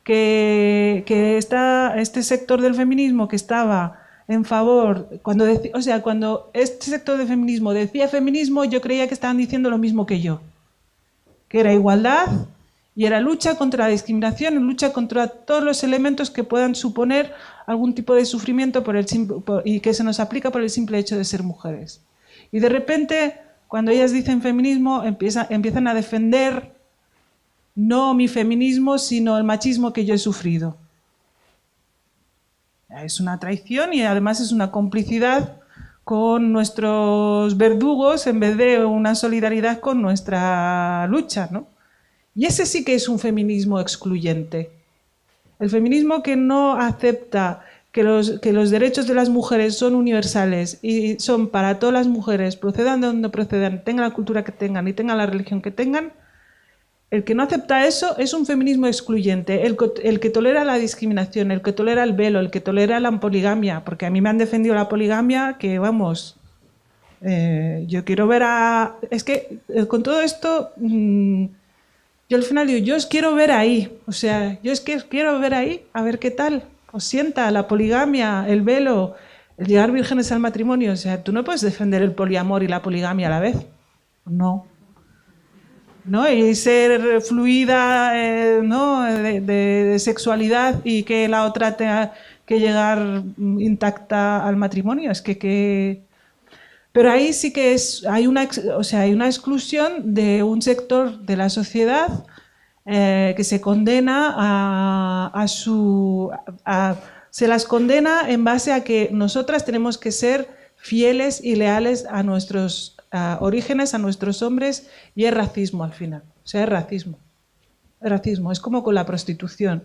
que este sector del feminismo que estaba en favor, cuando este sector del feminismo decía feminismo, yo creía que estaban diciendo lo mismo que yo, que era igualdad, y era lucha contra la discriminación, lucha contra todos los elementos que puedan suponer algún tipo de sufrimiento y que se nos aplica por el simple hecho de ser mujeres. Y de repente, cuando ellas dicen feminismo, empiezan a defender no mi feminismo, sino el machismo que yo he sufrido. Es una traición y además es una complicidad con nuestros verdugos en vez de una solidaridad con nuestra lucha, ¿no? Y ese sí que es un feminismo excluyente. El feminismo que no acepta que los derechos de las mujeres son universales y son para todas las mujeres, procedan de donde procedan, tengan la cultura que tengan y tengan la religión que tengan, el que no acepta eso es un feminismo excluyente, el que tolera la discriminación, el que tolera el velo, el que tolera la poligamia, porque a mí me han defendido la poligamia que, vamos, yo quiero ver Es que con todo esto... yo al final digo, yo os quiero ver ahí, o sea, yo es que os quiero ver ahí, a ver qué tal os sienta la poligamia, el velo, el llegar vírgenes al matrimonio. O sea, tú no puedes defender el poliamor y la poligamia a la vez. No. ¿no? Y ser fluida, ¿no? de sexualidad y que la otra tenga que llegar intacta al matrimonio. Es que... Pero ahí sí que hay una exclusión de un sector de la sociedad que se condena se las condena en base a que nosotras tenemos que ser fieles y leales a nuestros orígenes, a nuestros hombres, y es racismo al final. O sea, es racismo. Es racismo. Es como con la prostitución.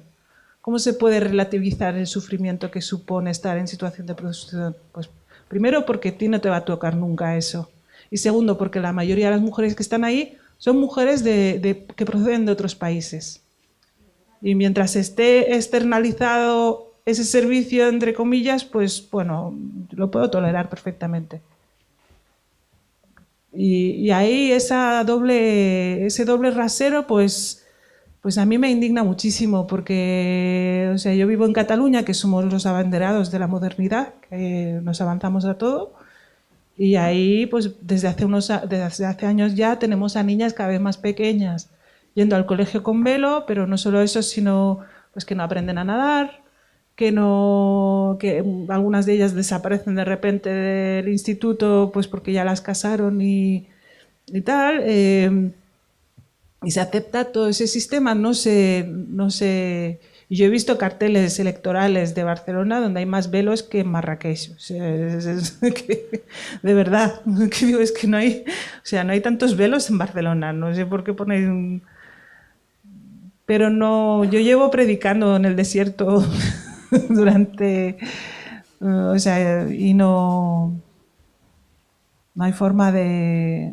¿Cómo se puede relativizar el sufrimiento que supone estar en situación de prostitución? Pues primero porque a ti no te va a tocar nunca eso. Y segundo porque la mayoría de las mujeres que están ahí son mujeres que proceden de otros países. Y mientras esté externalizado ese servicio, entre comillas, pues bueno, lo puedo tolerar perfectamente. Y ahí ese doble rasero, pues a mí me indigna muchísimo, porque o sea, yo vivo en Cataluña, que somos los abanderados de la modernidad, que nos avanzamos a todo, y ahí pues desde hace años ya tenemos a niñas cada vez más pequeñas yendo al colegio con velo, pero no solo eso, sino pues que no aprenden a nadar, que algunas de ellas desaparecen de repente del instituto pues porque ya las casaron y tal. Y se acepta todo ese sistema, no sé. Yo he visto carteles electorales de Barcelona donde hay más velos que en Marrakech. O sea, de verdad, que digo, es que no hay tantos velos en Barcelona. No sé por qué ponéis Pero no, yo llevo predicando en el desierto durante, o sea, y no hay forma de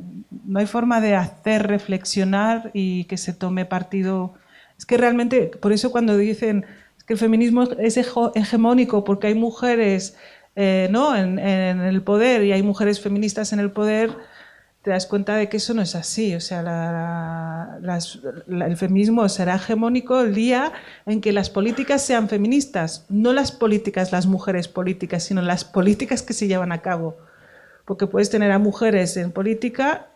hacer reflexionar y que se tome partido. Es que realmente, por eso cuando dicen que el feminismo es hegemónico porque hay mujeres ¿no? en el poder y hay mujeres feministas en el poder, te das cuenta de que eso no es así. O sea, el feminismo será hegemónico el día en que las políticas sean feministas, no las mujeres políticas, sino las políticas que se llevan a cabo. Porque puedes tener a mujeres en política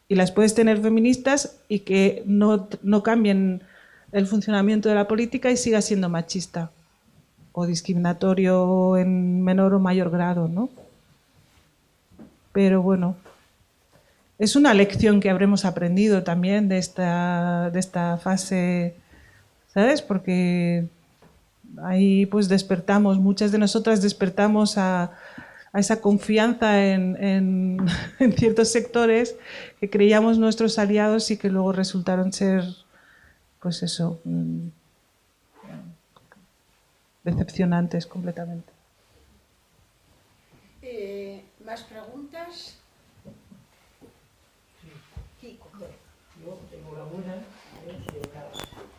y las puedes tener feministas y que no cambien el funcionamiento de la política y siga siendo machista o discriminatorio en menor o mayor grado, ¿no? Pero bueno, es una lección que habremos aprendido también de esta fase, ¿sabes? Porque ahí pues muchas de nosotras despertamos a esa confianza en ciertos sectores que creíamos nuestros aliados y que luego resultaron ser, pues eso, decepcionantes completamente. ¿Más preguntas? Yo enhorabuena,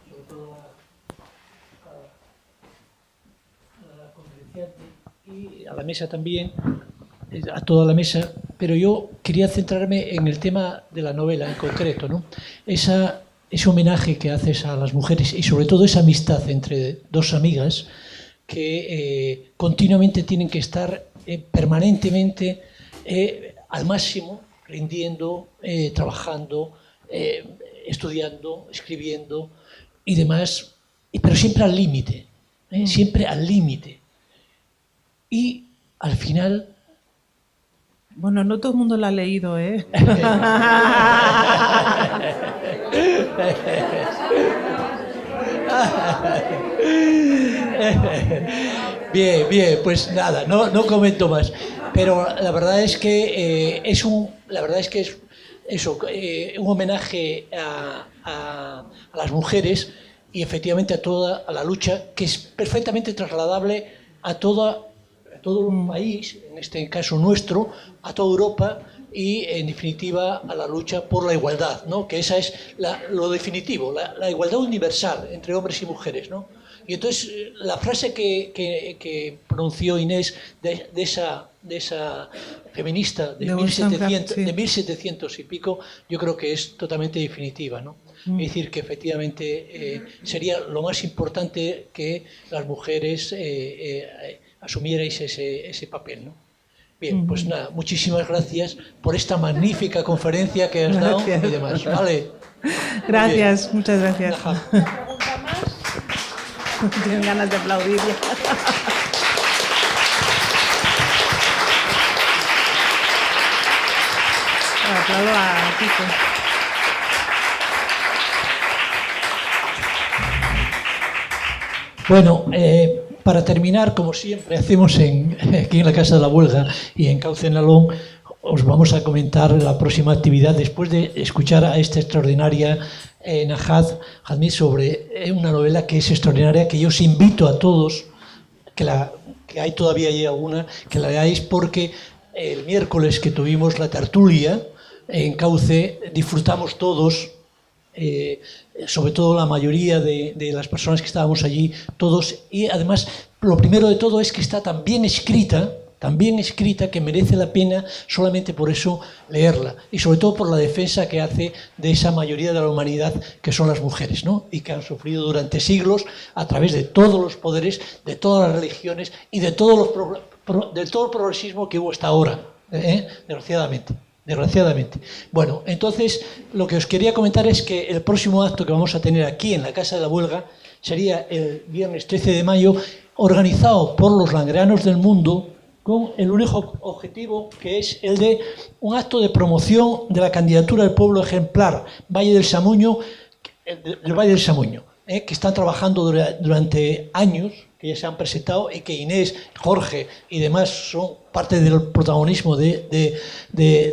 sobre todo a la conferenciante y a la mesa también, a toda la mesa, pero yo quería centrarme en el tema de la novela en concreto, ¿no? Ese homenaje que haces a las mujeres y sobre todo esa amistad entre dos amigas que continuamente tienen que estar permanentemente al máximo, rindiendo, trabajando, estudiando, escribiendo y demás, pero siempre al límite, siempre al límite. Y al final... Bueno, no todo el mundo lo ha leído, ¿eh? Bien, pues nada, no comento más. Pero la verdad es que es un homenaje a las mujeres y efectivamente a la lucha que es perfectamente trasladable a todo un país, en este caso nuestro, a toda Europa y en definitiva a la lucha por la igualdad, ¿no? Que esa es lo definitivo, la igualdad universal entre hombres y mujeres, ¿no? Y entonces la frase que pronunció Inés de esa feminista de 1700 y pico, yo creo que es totalmente definitiva, ¿no? Es decir, que efectivamente sería lo más importante que las mujeres asumierais ese papel, ¿no? Bien, pues nada, muchísimas gracias por esta magnífica conferencia que has dado y demás. Vale. Gracias, muchas gracias. ¿Pregunta más? Tienen ganas de aplaudir ya. Aplaudo a Kiko. Bueno, para terminar, como siempre hacemos aquí en la Casa de la Huelga y en Cauce Nalón, os vamos a comentar la próxima actividad después de escuchar a esta extraordinaria Najat Hazmi sobre una novela que es extraordinaria, que yo os invito a todos, que hay todavía ahí alguna, que la leáis, porque el miércoles que tuvimos la tertulia en Cauce disfrutamos todos, sobre todo la mayoría de las personas que estábamos allí, todos, y además lo primero de todo es que está tan bien escrita que merece la pena solamente por eso leerla, y sobre todo por la defensa que hace de esa mayoría de la humanidad que son las mujeres, ¿no? Y que han sufrido durante siglos a través de todos los poderes, de todas las religiones y de todo el progresismo que hubo hasta ahora, desgraciadamente. Bueno, entonces lo que os quería comentar es que el próximo acto que vamos a tener aquí en la Casa de la Huelga sería el viernes 13 de mayo, organizado por los langreanos del mundo, con el único objetivo que es el de un acto de promoción de la candidatura del pueblo ejemplar Valle del Samuño, que están trabajando durante años, que ya se han presentado y que Inés, Jorge y demás son parte del protagonismo de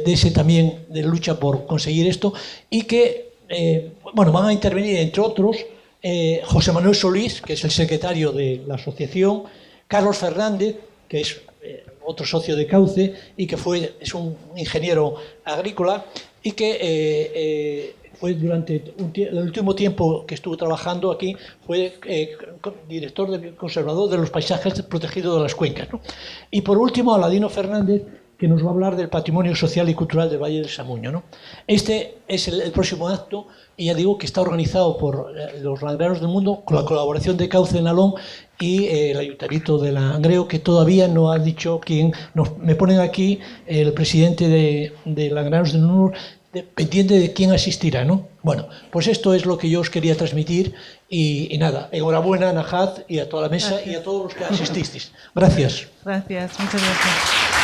ese también de lucha por conseguir esto, y que van a intervenir entre otros José Manuel Solís, que es el secretario de la asociación, Carlos Fernández, que es otro socio de Cauce y que es un ingeniero agrícola y que fue durante el último tiempo que estuvo trabajando aquí, fue director conservador de los paisajes protegidos de las cuencas, ¿no? Y por último, Aladino Fernández, que nos va a hablar del patrimonio social y cultural del Valle del Samuño, ¿no? Este es el próximo acto, y ya digo que está organizado por los langreanos del mundo, con la colaboración de Cauce Nalón y el Ayuntamiento de Langreo, que todavía no ha dicho quién. Me ponen aquí el presidente de Langreanos del mundo, pendiente de quién asistirá, ¿no? Bueno, pues esto es lo que yo os quería transmitir, y nada, enhorabuena a Najat y a toda la mesa. Gracias. Y a todos los que asististeis. Gracias. Gracias, muchas gracias.